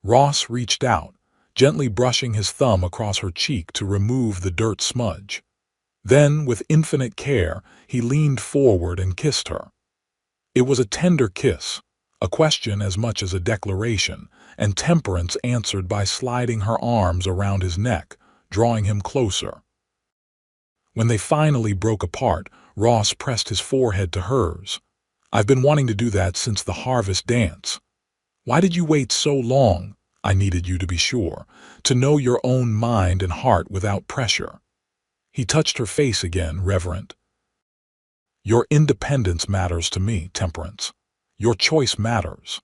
Ross reached out, gently brushing his thumb across her cheek to remove the dirt smudge. Then, with infinite care, he leaned forward and kissed her. It was a tender kiss, a question as much as a declaration, and Temperance answered by sliding her arms around his neck, drawing him closer. When they finally broke apart, Ross pressed his forehead to hers. I've been wanting to do that since the harvest dance. Why did you wait so long? I needed you to be sure, to know your own mind and heart without pressure. He touched her face again, reverent. Your independence matters to me, Temperance. Your choice matters.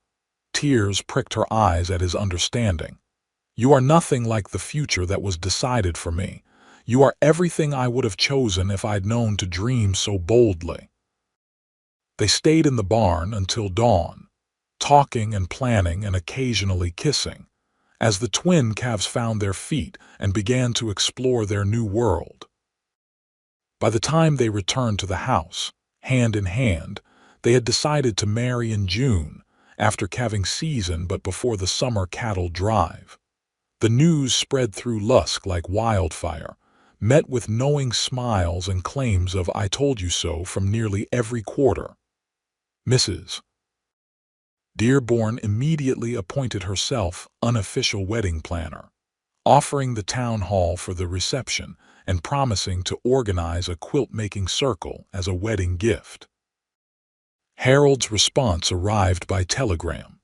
Tears pricked her eyes at his understanding. You are nothing like the future that was decided for me. You are everything I would have chosen if I'd known to dream so boldly. They stayed in the barn until dawn, talking and planning and occasionally kissing, as the twin calves found their feet and began to explore their new world. By the time they returned to the house, hand in hand, they had decided to marry in June, after calving season but before the summer cattle drive. The news spread through Lusk like wildfire, met with knowing smiles and claims of "I told you so" from nearly every quarter. Mrs. Dearborn immediately appointed herself unofficial wedding planner. offering the town hall for the reception and promising to organize a quilt-making circle as a wedding gift. Harold's response arrived by telegram.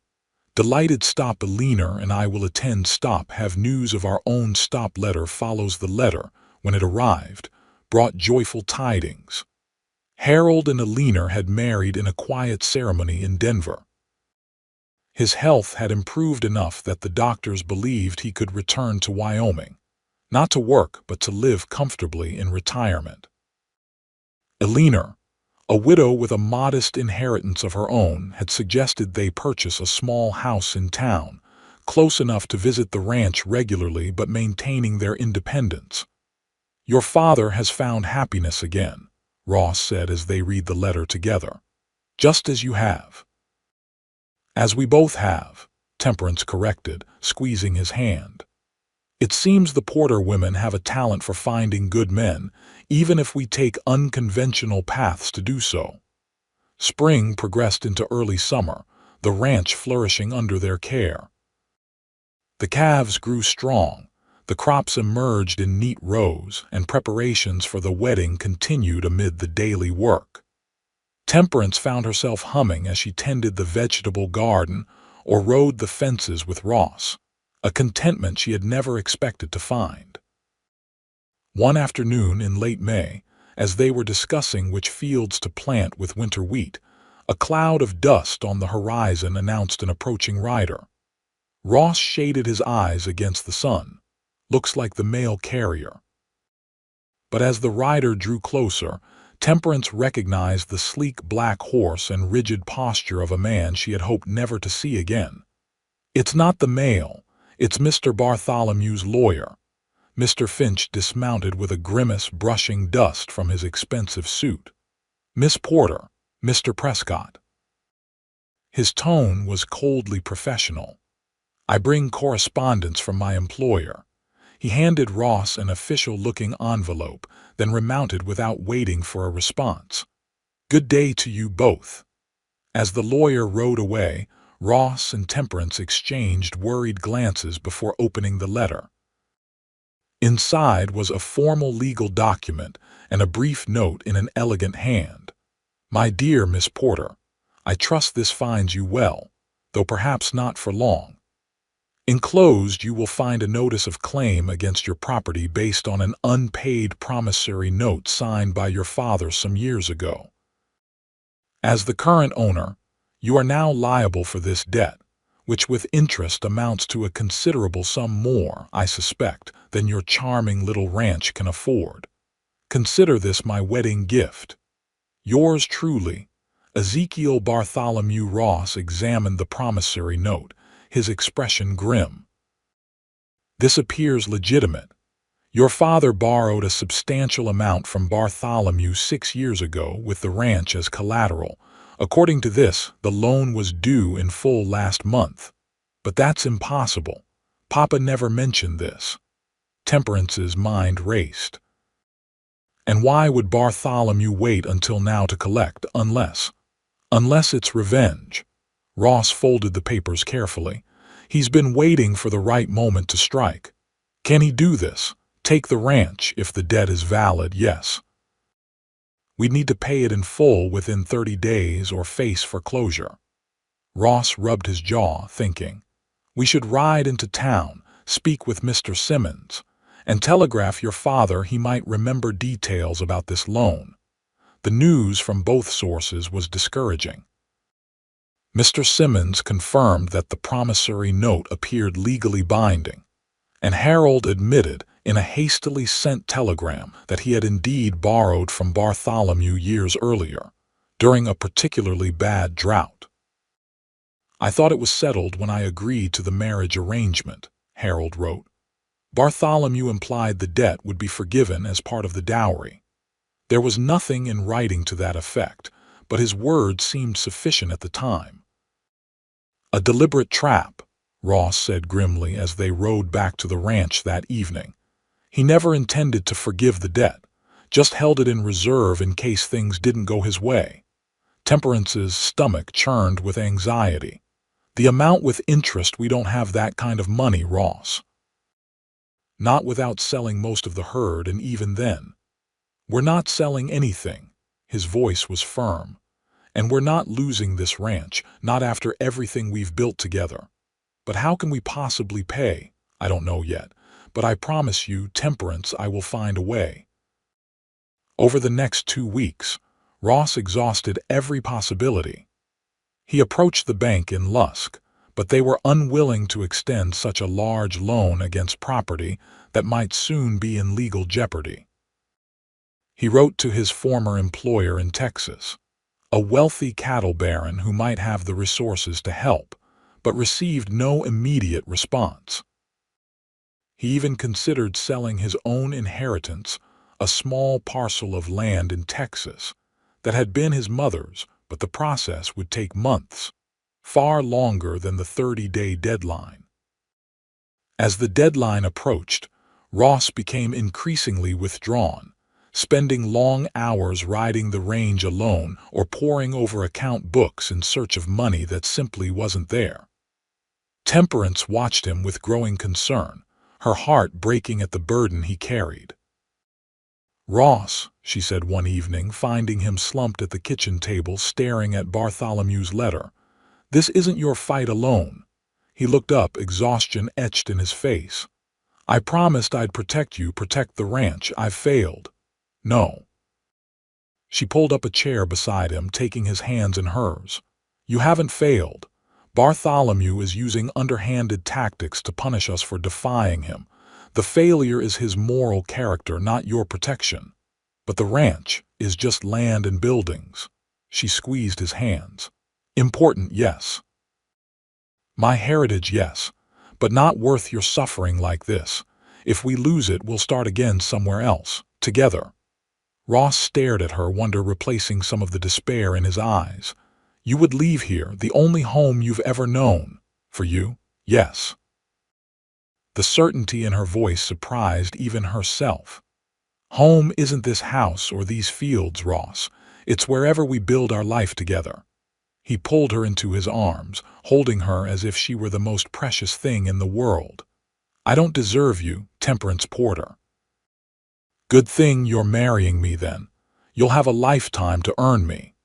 Delighted stop Alina and I will attend stop have news of our own stop letter follows the letter. When it arrived, brought joyful tidings. Harold and Alina had married in a quiet ceremony in Denver. His health had improved enough that the doctors believed he could return to Wyoming, not to work but to live comfortably in retirement. Alina, a widow with a modest inheritance of her own, had suggested they purchase a small house in town, close enough to visit the ranch regularly but maintaining their independence. "Your father has found happiness again," Ross said as they read the letter together. "Just as you have." "As we both have," Temperance corrected, squeezing his hand. "It seems the Porter women have a talent for finding good men, even if we take unconventional paths to do so." Spring progressed into early summer, the ranch flourishing under their care. The calves grew strong, the crops emerged in neat rows, and preparations for the wedding continued amid the daily work. Temperance found herself humming as she tended the vegetable garden or rode the fences with Ross, a contentment she had never expected to find. One afternoon in late May, as they were discussing which fields to plant with winter wheat, a cloud of dust on the horizon announced an approaching rider. Ross shaded his eyes against the sun. "Looks like the mail carrier." But as the rider drew closer, Temperance recognized the sleek black horse and rigid posture of a man she had hoped never to see again. "It's not the mail, it's Mr. Bartholomew's lawyer." Mr. Finch dismounted with a grimace, brushing dust from his expensive suit. "Miss Porter, Mr. Prescott." His tone was coldly professional. "I bring correspondence from my employer." He handed Ross an official-looking envelope, then remounted without waiting for a response. "Good day to you both." As the lawyer rode away, Ross and Temperance exchanged worried glances before opening the letter. Inside was a formal legal document and a brief note in an elegant hand. "My dear Miss Porter, I trust this finds you well, though perhaps not for long. Enclosed you will find a notice of claim against your property based on an unpaid promissory note signed by your father some years ago. As the current owner, you are now liable for this debt, which with interest amounts to a considerable sum more, I suspect, than your charming little ranch can afford. Consider this my wedding gift. Yours truly, Ezekiel Bartholomew." Ross examined the promissory note, his expression grim. "This appears legitimate. Your father borrowed a substantial amount from Bartholomew 6 years ago with the ranch as collateral. According to this, the loan was due in full last month. But that's impossible. Papa never mentioned this." Temperance's mind raced. "And why would Bartholomew wait until now to collect, unless it's revenge?" Ross folded the papers carefully. "He's been waiting for the right moment to strike. Can he do this? Take the ranch if the debt is valid, yes. We'd need to pay it in full within 30 days or face foreclosure." Ross rubbed his jaw, thinking. "We should ride into town, speak with Mr. Simmons, and telegraph your father he might remember details about this loan." The news from both sources was discouraging. Mr. Simmons confirmed that the promissory note appeared legally binding, and Harold admitted in a hastily sent telegram that he had indeed borrowed from Bartholomew years earlier, during a particularly bad drought. "I thought it was settled when I agreed to the marriage arrangement," Harold wrote. "Bartholomew implied the debt would be forgiven as part of the dowry. There was nothing in writing to that effect, but his word seemed sufficient at the time." "A deliberate trap," Ross said grimly as they rode back to the ranch that evening. "He never intended to forgive the debt, just held it in reserve in case things didn't go his way." Temperance's stomach churned with anxiety. "The amount with interest, we don't have that kind of money, Ross." Not without selling most of the herd, and even then. We're not selling anything. His voice was firm. And we're not losing this ranch, not after everything we've built together. But how can we possibly pay? I don't know yet. But I promise you, Temperance, I will find a way. Over the next 2 weeks, Ross exhausted every possibility. He approached the bank in Lusk, but they were unwilling to extend such a large loan against property that might soon be in legal jeopardy. He wrote to his former employer in Texas, a wealthy cattle baron who might have the resources to help, but received no immediate response. He even considered selling his own inheritance, a small parcel of land in Texas that had been his mother's, but the process would take months, far longer than the 30-day deadline. As the deadline approached, Ross became increasingly withdrawn, spending long hours riding the range alone or poring over account books in search of money that simply wasn't there. Temperance watched him with growing concern, her heart breaking at the burden he carried. "Ross," she said one evening, finding him slumped at the kitchen table staring at Bartholomew's letter, "this isn't your fight alone." He looked up, exhaustion etched in his face. "I promised I'd protect you, protect the ranch. I've failed." "No." She pulled up a chair beside him, taking his hands in hers. "You haven't failed. Bartholomew is using underhanded tactics to punish us for defying him. The failure is his moral character, not your protection. But the ranch is just land and buildings." She squeezed his hands. "Important, yes. My heritage, yes. But not worth your suffering like this. If we lose it, we'll start again somewhere else, together." Ross stared at her, wonder replacing some of the despair in his eyes. "You would leave here, the only home you've ever known. For you, yes." The certainty in her voice surprised even herself. "Home isn't this house or these fields, Ross. It's wherever we build our life together." He pulled her into his arms, holding her as if she were the most precious thing in the world. "I don't deserve you, Temperance Porter." "Good thing you're marrying me then. You'll have a lifetime to earn me."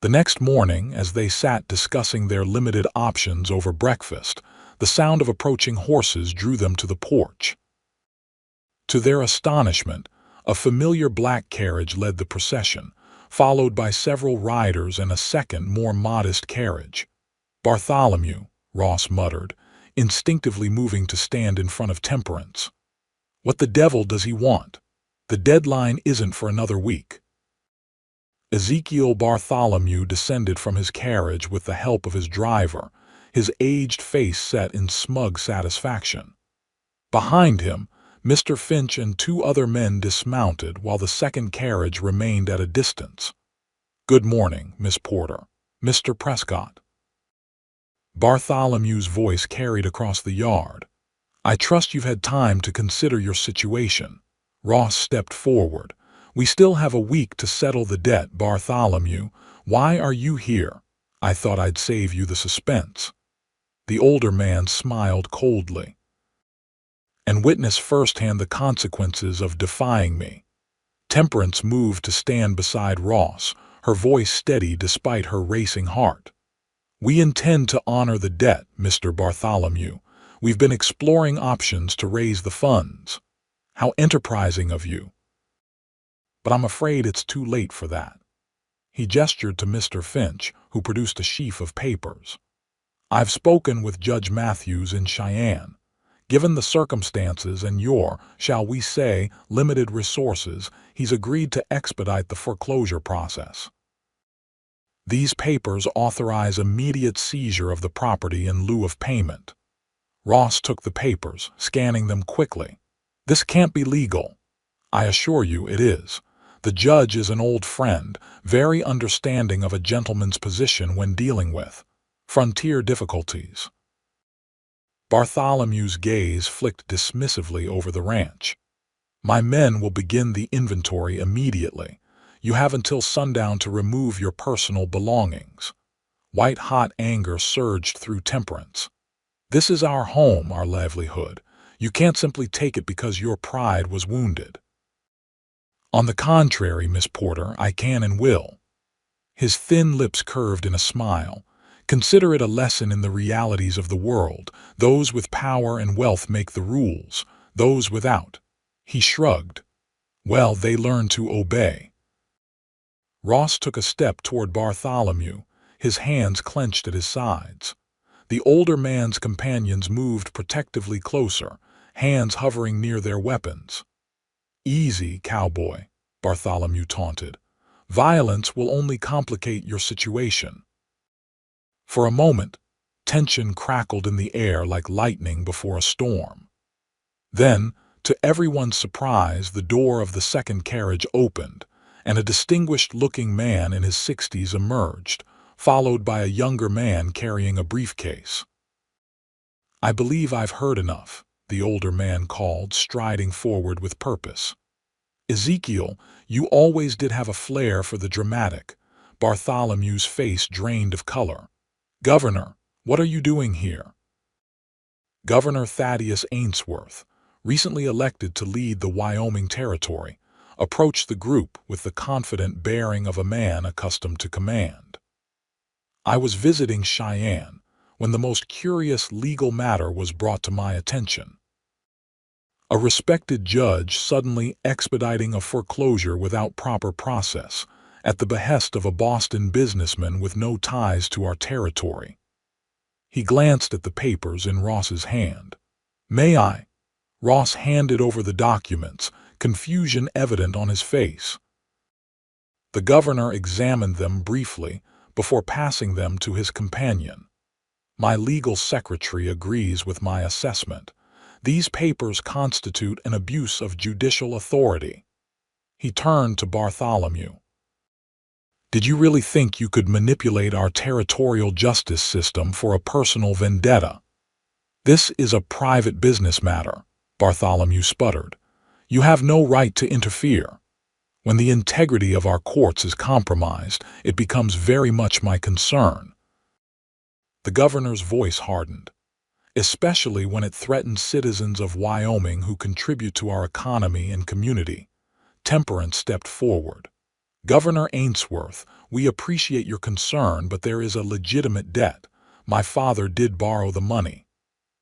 The next morning, as they sat discussing their limited options over breakfast, the sound of approaching horses drew them to the porch. To their astonishment, a familiar black carriage led the procession, followed by several riders and a second, more modest carriage. "Bartholomew," Ross muttered, instinctively moving to stand in front of Temperance. "What the devil does he want? The deadline isn't for another week." Ezekiel Bartholomew descended from his carriage with the help of his driver, his aged face set in smug satisfaction. Behind him, Mr. Finch and 2 other men dismounted while the second carriage remained at a distance. "Good morning, Miss Porter. Mr. Prescott." Bartholomew's voice carried across the yard. "I trust you've had time to consider your situation." Ross stepped forward. "We still have a week to settle the debt, Bartholomew. Why are you here? I thought I'd save you the suspense." The older man smiled coldly. "And witness firsthand the consequences of defying me." Temperance moved to stand beside Ross, her voice steady despite her racing heart. "We intend to honor the debt, Mr. Bartholomew. We've been exploring options to raise the funds." "How enterprising of you. But I'm afraid it's too late for that." He gestured to Mr. Finch, who produced a sheaf of papers. "I've spoken with Judge Matthews in Cheyenne. Given the circumstances and your, shall we say, limited resources, he's agreed to expedite the foreclosure process. These papers authorize immediate seizure of the property in lieu of payment." Ross took the papers, scanning them quickly. "This can't be legal." "I assure you it is. The judge is an old friend, very understanding of a gentleman's position when dealing with frontier difficulties." Bartholomew's gaze flicked dismissively over the ranch. "My men will begin the inventory immediately. You have until sundown to remove your personal belongings." White-hot anger surged through Temperance. "This is our home, our livelihood. You can't simply take it because your pride was wounded. On the contrary, Miss Porter, I can and will. His thin lips curved in a smile. Consider it a lesson in the realities of the world. Those with power and wealth make the rules. Those without. He shrugged. Well, they learn to obey. Ross took a step toward Bartholomew, his hands clenched at his sides. The older man's companions moved protectively closer, hands hovering near their weapons. Easy, cowboy, Bartholomew taunted. Violence will only complicate your situation. For a moment, tension crackled in the air like lightning before a storm. Then, to everyone's surprise, the door of the second carriage opened, and a distinguished-looking man in his 60s emerged, followed by a younger man carrying a briefcase. I believe I've heard enough, the older man called, striding forward with purpose. Ezekiel, you always did have a flair for the dramatic. Bartholomew's face drained of color. Governor, what are you doing here? Governor Thaddeus Ainsworth, recently elected to lead the Wyoming Territory, approached the group with the confident bearing of a man accustomed to command. I was visiting Cheyenne when the most curious legal matter was brought to my attention. A respected judge suddenly expediting a foreclosure without proper process, at the behest of a Boston businessman with no ties to our territory. He glanced at the papers in Ross's hand. May I? Ross handed over the documents, confusion evident on his face. The governor examined them briefly before passing them to his companion. My legal secretary agrees with my assessment. These papers constitute an abuse of judicial authority. He turned to Bartholomew. Did you really think you could manipulate our territorial justice system for a personal vendetta? This is a private business matter, Bartholomew sputtered. You have no right to interfere. When the integrity of our courts is compromised, it becomes very much my concern. The governor's voice hardened, especially when it threatens citizens of Wyoming who contribute to our economy and community. Temperance stepped forward. Governor Ainsworth, we appreciate your concern, but there is a legitimate debt. My father did borrow the money.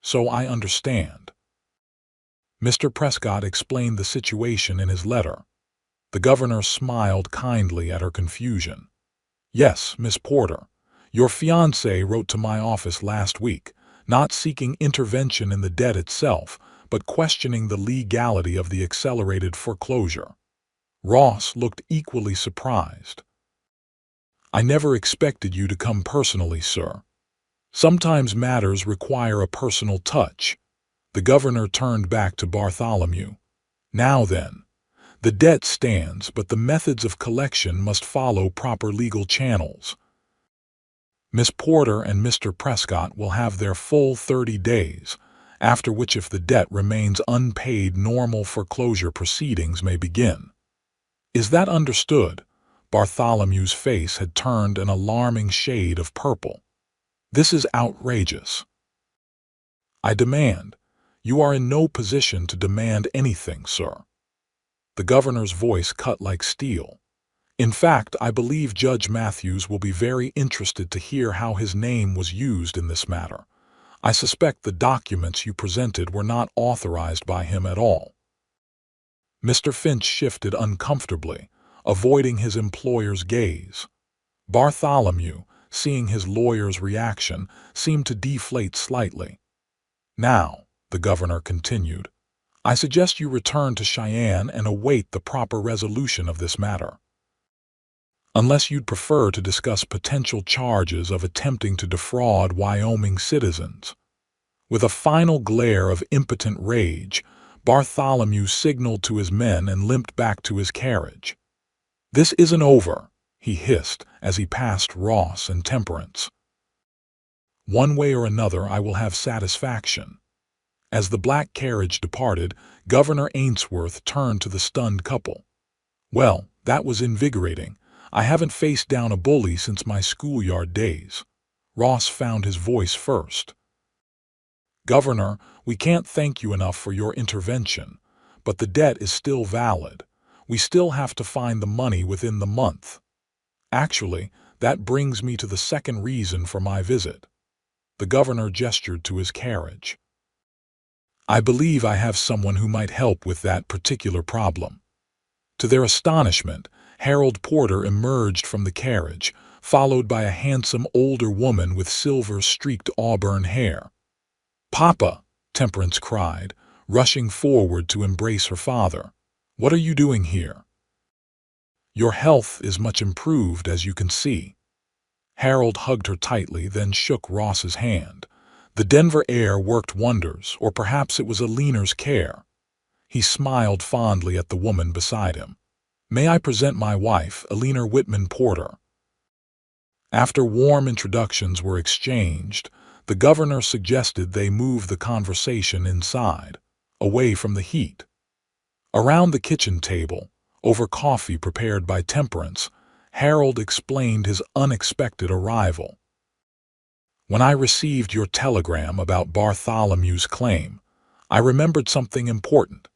So I understand. Mr. Prescott explained the situation in his letter. The governor smiled kindly at her confusion. Yes, Miss Porter, your fiancé wrote to my office last week, not seeking intervention in the debt itself, but questioning the legality of the accelerated foreclosure. Ross looked equally surprised. I never expected you to come personally, sir. Sometimes matters require a personal touch. The governor turned back to Bartholomew. Now then, the debt stands, but the methods of collection must follow proper legal channels. Miss Porter and Mr. Prescott will have their full 30 days, after which if the debt remains unpaid, normal foreclosure proceedings may begin. Is that understood? Bartholomew's face had turned an alarming shade of purple. This is outrageous. I demand. You are in no position to demand anything, sir. The governor's voice cut like steel. In fact, I believe Judge Matthews will be very interested to hear how his name was used in this matter. I suspect the documents you presented were not authorized by him at all. Mr. Finch shifted uncomfortably, avoiding his employer's gaze. Bartholomew, seeing his lawyer's reaction, seemed to deflate slightly. Now, the governor continued, I suggest you return to Cheyenne and await the proper resolution of this matter. Unless you'd prefer to discuss potential charges of attempting to defraud Wyoming citizens. With a final glare of impotent rage, Bartholomew signaled to his men and limped back to his carriage. This isn't over, he hissed as he passed Ross and Temperance. One way or another I will have satisfaction. As the black carriage departed, Governor Ainsworth turned to the stunned couple. Well, that was invigorating. I haven't faced down a bully since my schoolyard days. Ross found his voice first. "Governor, we can't thank you enough for your intervention, but the debt is still valid. We still have to find the money within the month." "Actually, that brings me to the second reason for my visit." The governor gestured to his carriage. "I believe I have someone who might help with that particular problem." To their astonishment, Harold Porter emerged from the carriage, followed by a handsome older woman with silver-streaked auburn hair. "Papa!" Temperance cried, rushing forward to embrace her father. "What are you doing here?" "Your health is much improved, as you can see." Harold hugged her tightly, then shook Ross's hand. The Denver air worked wonders, or perhaps it was Alina's care. He smiled fondly at the woman beside him. "May I present my wife, Alina Whitman Porter?" After warm introductions were exchanged, the governor suggested they move the conversation inside, away from the heat. Around the kitchen table, over coffee prepared by Temperance, Harold explained his unexpected arrival. "When I received your telegram about Bartholomew's claim, I remembered something important.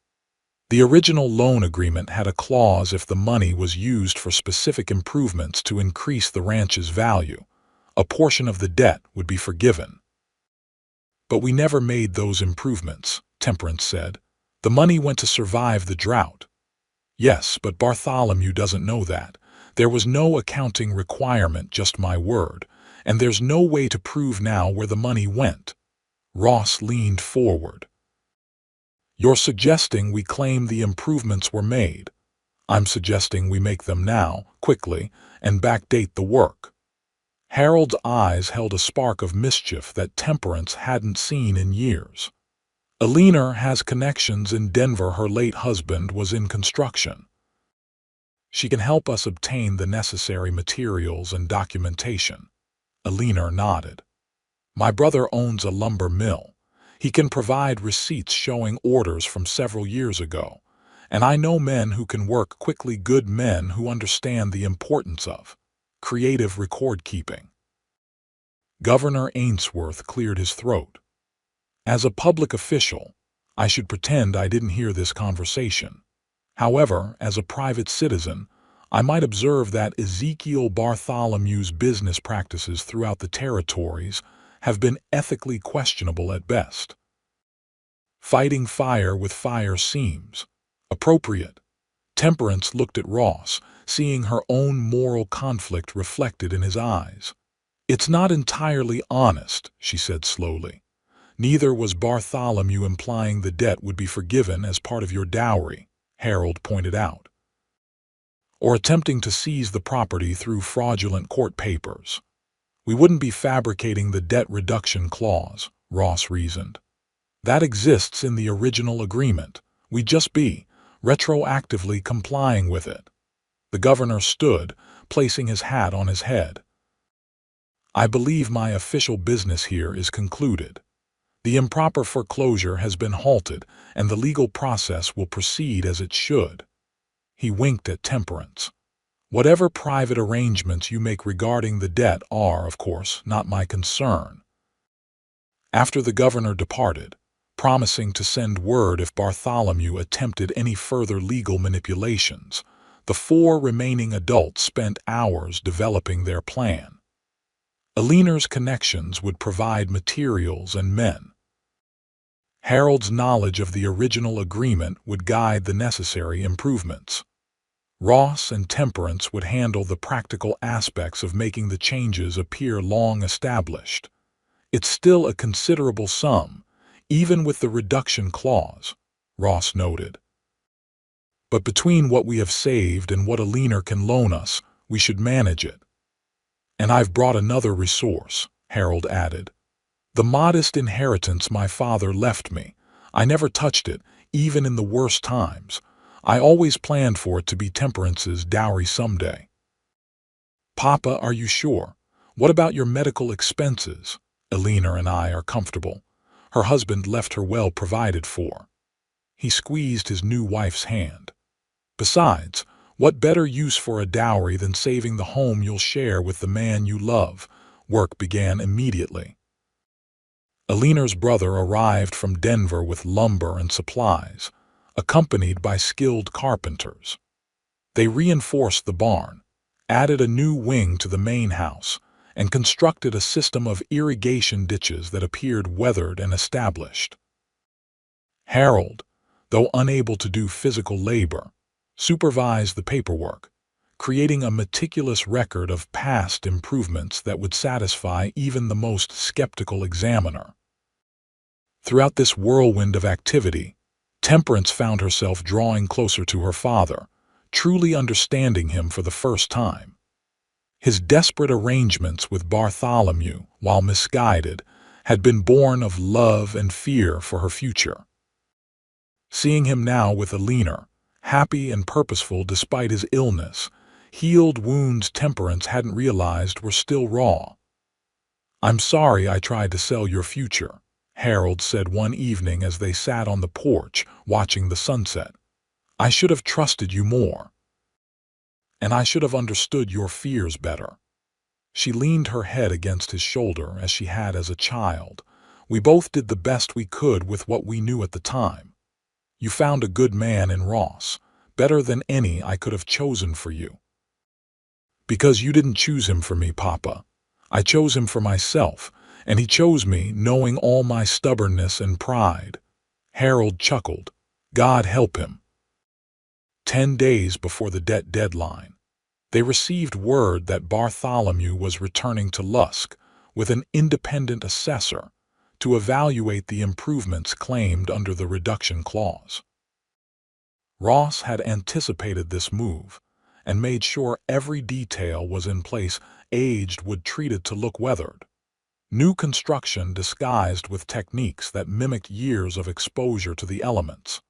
The original loan agreement had a clause if the money was used for specific improvements to increase the ranch's value, a portion of the debt would be forgiven." "But we never made those improvements," Temperance said. "The money went to survive the drought." "Yes, but Bartholomew doesn't know that. There was no accounting requirement, just my word, and there's no way to prove now where the money went." Ross leaned forward. "You're suggesting we claim the improvements were made. I'm suggesting we make them now, quickly, and backdate the work." Harold's eyes held a spark of mischief that Temperance hadn't seen in years. "Alina has connections in Denver. Her late husband was in construction. She can help us obtain the necessary materials and documentation." Alina nodded. "My brother owns a lumber mill. He can provide receipts showing orders from several years ago. And I know men who can work quickly, good men who understand the importance of creative record-keeping." Governor Ainsworth cleared his throat. "As a public official, I should pretend I didn't hear this conversation. However, as a private citizen, I might observe that Ezekiel Bartholomew's business practices throughout the territories have been ethically questionable at best. Fighting fire with fire seems appropriate." Temperance looked at Ross, seeing her own moral conflict reflected in his eyes. "It's not entirely honest," she said slowly. "Neither was Bartholomew implying the debt would be forgiven as part of your dowry," Harold pointed out, "or attempting to seize the property through fraudulent court papers. We wouldn't be fabricating the debt reduction clause," Ross reasoned. "That exists in the original agreement. We'd just be retroactively complying with it." The governor stood, placing his hat on his head. "I believe my official business here is concluded. The improper foreclosure has been halted, and the legal process will proceed as it should." He winked at Temperance. "Whatever private arrangements you make regarding the debt are, of course, not my concern." After the governor departed, promising to send word if Bartholomew attempted any further legal manipulations, the four remaining adults spent hours developing their plan. Alina's connections would provide materials and men. Harold's knowledge of the original agreement would guide the necessary improvements. Ross and Temperance would handle the practical aspects of making the changes appear long established. "It's still a considerable sum, even with the reduction clause," Ross noted. "But between what we have saved and what Alina can loan us, we should manage it." "And I've brought another resource," Harold added. "The modest inheritance my father left me. I never touched it, even in the worst times. I always planned for it to be Temperance's dowry someday." "Papa, are you sure? What about your medical expenses? Alina and I are comfortable. Her husband left her well provided for." He squeezed his new wife's hand. "Besides, what better use for a dowry than saving the home you'll share with the man you love?" Work began immediately. Alina's brother arrived from Denver with lumber and supplies, accompanied by skilled carpenters. They reinforced the barn, added a new wing to the main house, and constructed a system of irrigation ditches that appeared weathered and established. Harold, though unable to do physical labor, supervised the paperwork, creating a meticulous record of past improvements that would satisfy even the most skeptical examiner. Throughout this whirlwind of activity, Temperance found herself drawing closer to her father, truly understanding him for the first time. His desperate arrangements with Bartholomew, while misguided, had been born of love and fear for her future. Seeing him now with Alina, happy and purposeful despite his illness, healed wounds Temperance hadn't realized were still raw. "I'm sorry I tried to sell your future," Harold said one evening as they sat on the porch watching the sunset. "I should have trusted you more. And I should have understood your fears better." She leaned her head against his shoulder as she had as a child. "We both did the best we could with what we knew at the time. You found a good man in Ross, better than any I could have chosen for you." "Because you didn't choose him for me, Papa. I chose him for myself, and he chose me knowing all my stubbornness and pride." Harold chuckled. "God help him." 10 days before the debt deadline, they received word that Bartholomew was returning to Lusk with an independent assessor to evaluate the improvements claimed under the reduction clause. Ross had anticipated this move and made sure every detail was in place. Aged wood treated to look weathered. New construction disguised with techniques that mimicked years of exposure to the elements.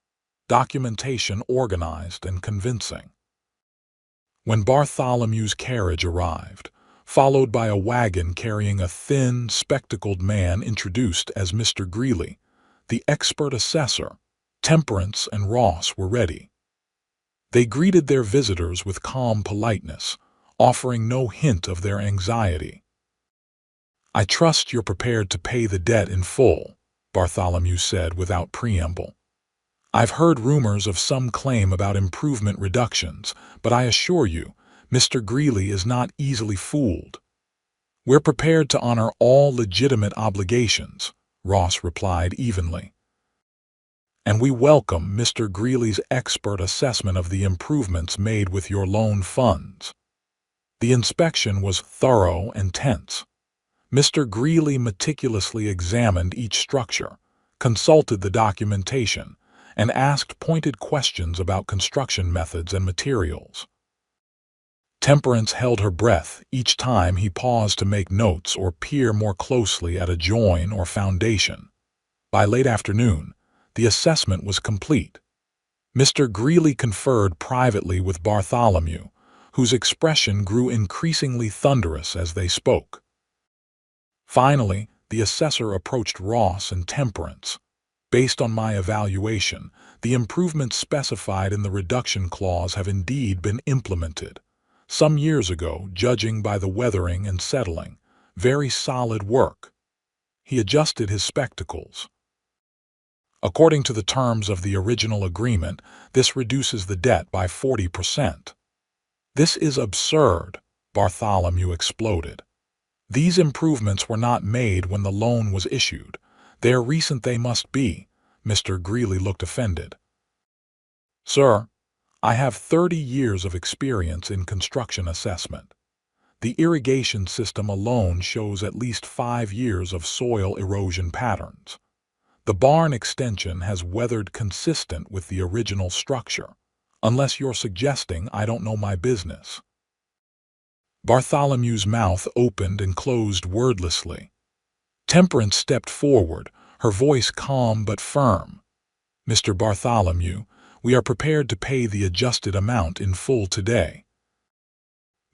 Documentation organized and convincing. When Bartholomew's carriage arrived, followed by a wagon carrying a thin, spectacled man introduced as Mr. Greeley, the expert assessor, Temperance and Ross were ready. They greeted their visitors with calm politeness, offering no hint of their anxiety. "I trust you're prepared to pay the debt in full," Bartholomew said without preamble. "I've heard rumors of some claim about improvement reductions, but I assure you, Mr. Greeley is not easily fooled." "We're prepared to honor all legitimate obligations," Ross replied evenly. "And we welcome Mr. Greeley's expert assessment of the improvements made with your loan funds." The inspection was thorough and tense. Mr. Greeley meticulously examined each structure, consulted the documentation, and asked pointed questions about construction methods and materials. Temperance held her breath each time he paused to make notes or peer more closely at a join or foundation. By late afternoon, the assessment was complete. Mr. Greeley conferred privately with Bartholomew, whose expression grew increasingly thunderous as they spoke. Finally, the assessor approached Ross and Temperance. "Based on my evaluation, the improvements specified in the reduction clause have indeed been implemented. Some years ago, judging by the weathering and settling, very solid work." He adjusted his spectacles. "According to the terms of the original agreement, this reduces the debt by 40%. "This is absurd," Bartholomew exploded. "These improvements were not made when the loan was issued. They're recent they must be." Mr. Greeley looked offended. "Sir, I have 30 years of experience in construction assessment. The irrigation system alone shows at least 5 years of soil erosion patterns. The barn extension has weathered consistent with the original structure, unless you're suggesting I don't know my business." Bartholomew's mouth opened and closed wordlessly. Temperance stepped forward, her voice calm but firm. "Mr. Bartholomew, we are prepared to pay the adjusted amount in full today.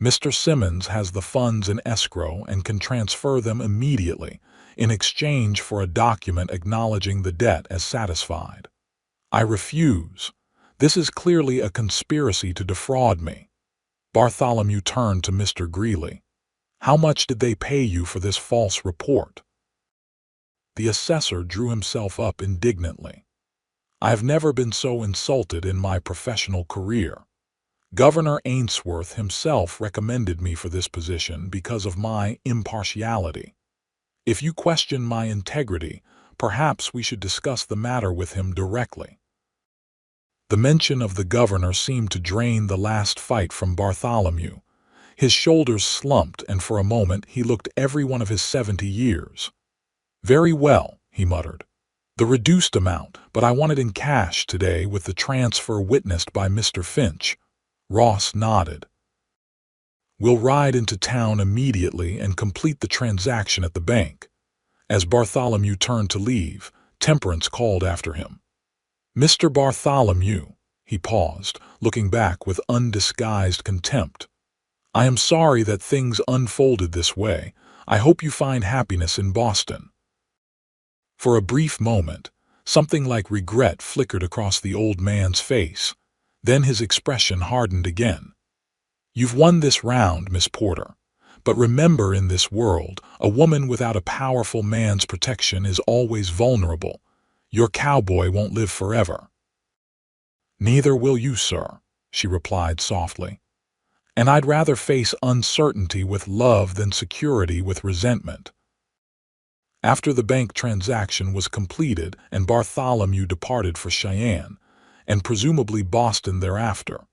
Mr. Simmons has the funds in escrow and can transfer them immediately in exchange for a document acknowledging the debt as satisfied. I refuse. This is clearly a conspiracy to defraud me." Bartholomew turned to Mr. Greeley. "How much did they pay you for this false report?" The assessor drew himself up indignantly. "I have never been so insulted in my professional career. Governor Ainsworth himself recommended me for this position because of my impartiality. If you question my integrity, perhaps we should discuss the matter with him directly." The mention of the governor seemed to drain the last fight from Bartholomew. His shoulders slumped, and for a moment he looked every one of his 70 years. "Very well," he muttered. "The reduced amount, but I want it in cash today with the transfer witnessed by Mr. Finch." Ross nodded. "We'll ride into town immediately and complete the transaction at the bank." As Bartholomew turned to leave, Temperance called after him. "Mr. Bartholomew," he paused, looking back with undisguised contempt. "I am sorry that things unfolded this way. I hope you find happiness in Boston." For a brief moment, something like regret flickered across the old man's face. Then his expression hardened again. "You've won this round, Miss Porter. But remember, in this world, a woman without a powerful man's protection is always vulnerable. Your cowboy won't live forever." "Neither will you, sir," she replied softly. "And I'd rather face uncertainty with love than security with resentment." After the bank transaction was completed and Bartholomew departed for Cheyenne, and presumably Boston thereafter,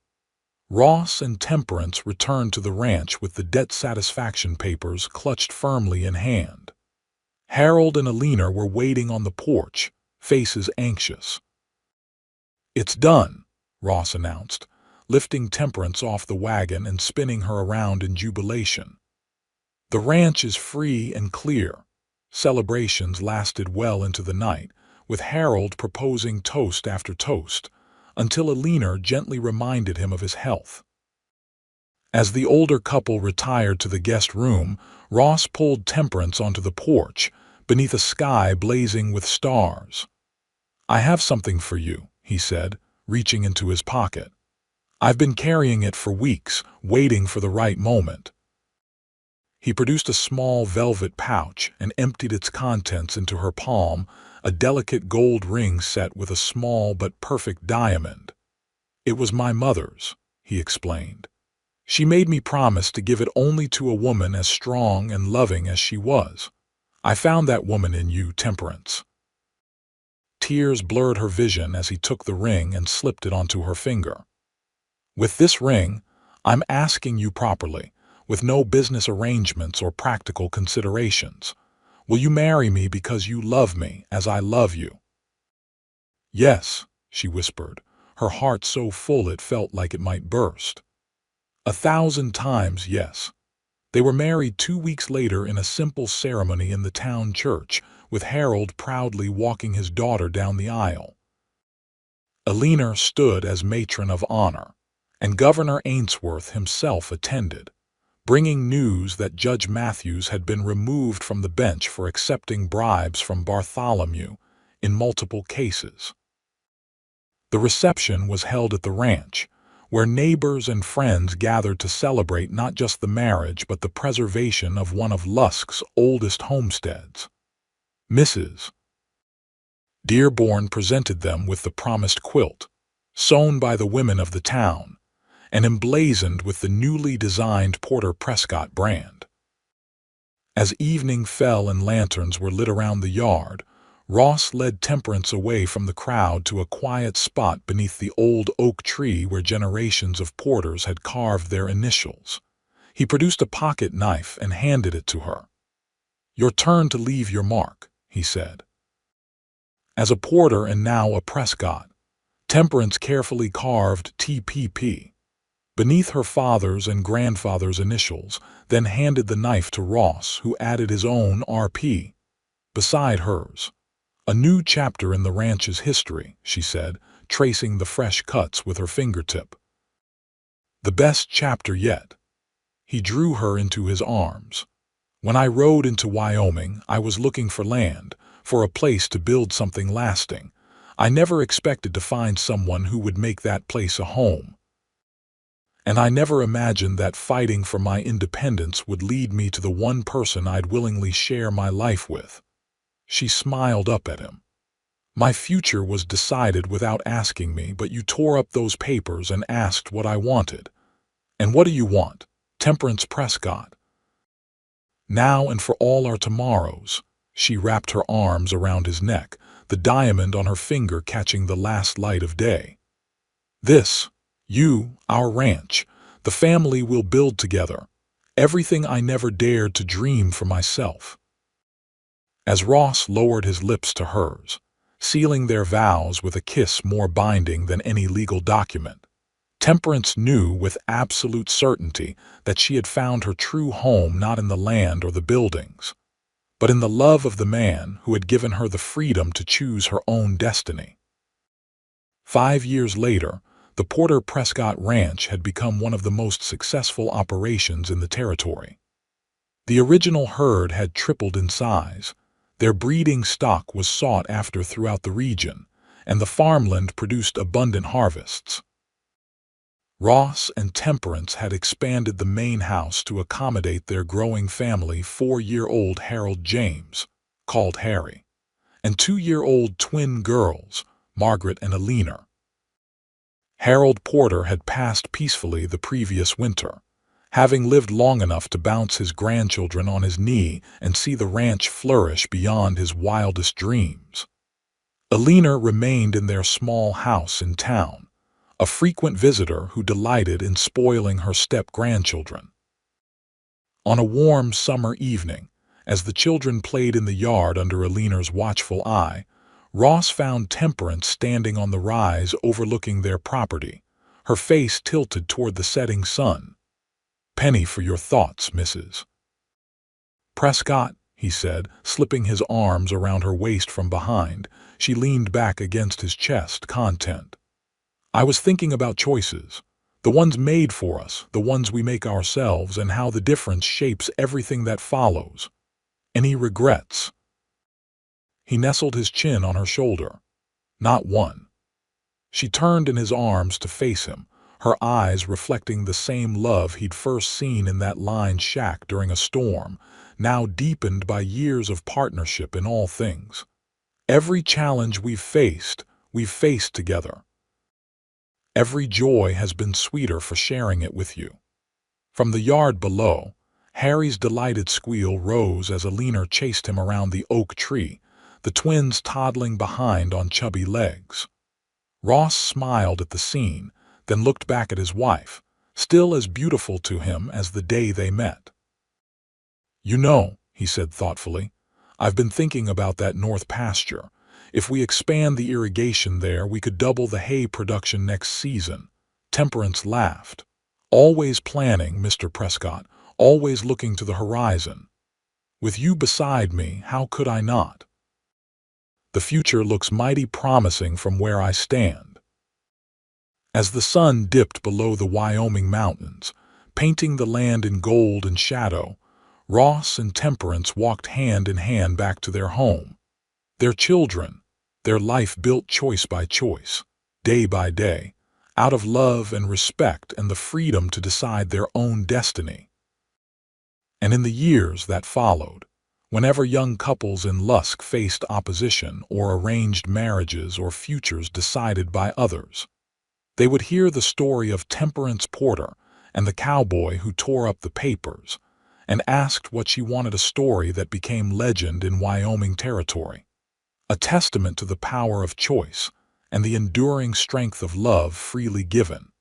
Ross and Temperance returned to the ranch with the debt satisfaction papers clutched firmly in hand. Harold and Alina were waiting on the porch, faces anxious. "It's done," Ross announced, lifting Temperance off the wagon and spinning her around in jubilation. "The ranch is free and clear." Celebrations lasted well into the night, with Harold proposing toast after toast, until Alina gently reminded him of his health. As the older couple retired to the guest room, Ross pulled Temperance onto the porch, beneath a sky blazing with stars. "I have something for you," he said, reaching into his pocket. "I've been carrying it for weeks, waiting for the right moment." He produced a small velvet pouch and emptied its contents into her palm, a delicate gold ring set with a small but perfect diamond. "It was my mother's," he explained. "She made me promise to give it only to a woman as strong and loving as she was. I found that woman in you, Temperance." Tears blurred her vision as he took the ring and slipped it onto her finger. "With this ring, I'm asking you properly, with no business arrangements or practical considerations. Will you marry me because you love me as I love you?" "Yes," she whispered, her heart so full it felt like it might burst. 1,000 times yes. They were married 2 weeks later in a simple ceremony in the town church, with Harold proudly walking his daughter down the aisle. Alina stood as matron of honor, and Governor Ainsworth himself attended, bringing news that Judge Matthews had been removed from the bench for accepting bribes from Bartholomew in multiple cases. The reception was held at the ranch, where neighbors and friends gathered to celebrate not just the marriage but the preservation of one of Lusk's oldest homesteads. Mrs. Dearborn presented them with the promised quilt, sewn by the women of the town, and emblazoned with the newly designed Porter Prescott brand. As evening fell and lanterns were lit around the yard, Ross led Temperance away from the crowd to a quiet spot beneath the old oak tree where generations of Porters had carved their initials. He produced a pocket knife and handed it to her. "Your turn to leave your mark," he said. As a Porter and now a Prescott, Temperance carefully carved TPP beneath her father's and grandfather's initials, then handed the knife to Ross, who added his own RP beside hers. "A new chapter in the ranch's history," she said, tracing the fresh cuts with her fingertip. "The best chapter yet." He drew her into his arms. "When I rode into Wyoming, I was looking for land, for a place to build something lasting. I never expected to find someone who would make that place a home. And I never imagined that fighting for my independence would lead me to the one person I'd willingly share my life with." She smiled up at him. My future was decided without asking me, but you tore up those papers and asked what I wanted. And what do you want, Temperance Prescott? Now and for all our tomorrows. She wrapped her arms around his neck, the diamond on her finger catching the last light of day. This, you, our ranch, the family we'll build together. Everything I never dared to dream for myself. As Ross lowered his lips to hers, sealing their vows with a kiss more binding than any legal document, Temperance knew with absolute certainty that she had found her true home not in the land or the buildings, but in the love of the man who had given her the freedom to choose her own destiny. 5 years later, the Porter Prescott Ranch had become one of the most successful operations in the territory. The original herd had tripled in size, their breeding stock was sought after throughout the region, and the farmland produced abundant harvests. Ross and Temperance had expanded the main house to accommodate their growing family, 4-year-old Harold James, called Harry, and 2-year-old twin girls, Margaret and Alina. Harold Porter had passed peacefully the previous winter, having lived long enough to bounce his grandchildren on his knee and see the ranch flourish beyond his wildest dreams. Alina remained in their small house in town, a frequent visitor who delighted in spoiling her step-grandchildren. On a warm summer evening, as the children played in the yard under Alina's watchful eye, Ross found Temperance standing on the rise overlooking their property, her face tilted toward the setting sun. "Penny for your thoughts, Mrs. Prescott," he said, slipping his arms around her waist from behind. She leaned back against his chest, content. "I was thinking about choices, the ones made for us, the ones we make ourselves, and how the difference shapes everything that follows. Any regrets?" He nestled his chin on her shoulder. "Not one." She turned in his arms to face him, her eyes reflecting the same love he'd first seen in that lined shack during a storm, now deepened by years of partnership in all things. "Every challenge we've faced together. Every joy has been sweeter for sharing it with you." From the yard below, Harry's delighted squeal rose as Alina chased him around the oak tree, the twins toddling behind on chubby legs. Ross smiled at the scene, then looked back at his wife, still as beautiful to him as the day they met. "You know," he said thoughtfully, "I've been thinking about that north pasture. If we expand the irrigation there, we could double the hay production next season." Temperance laughed. "Always planning, Mr. Prescott, always looking to the horizon. With you beside me, how could I not? The future looks mighty promising from where I stand." As the sun dipped below the Wyoming mountains, painting the land in gold and shadow, Ross and Temperance walked hand in hand back to their home. Their children, their life built choice by choice, day by day, out of love and respect and the freedom to decide their own destiny. And in the years that followed, whenever young couples in Lusk faced opposition or arranged marriages or futures decided by others, they would hear the story of Temperance Porter and the cowboy who tore up the papers and asked what she wanted, a story that became legend in Wyoming territory, a testament to the power of choice and the enduring strength of love freely given.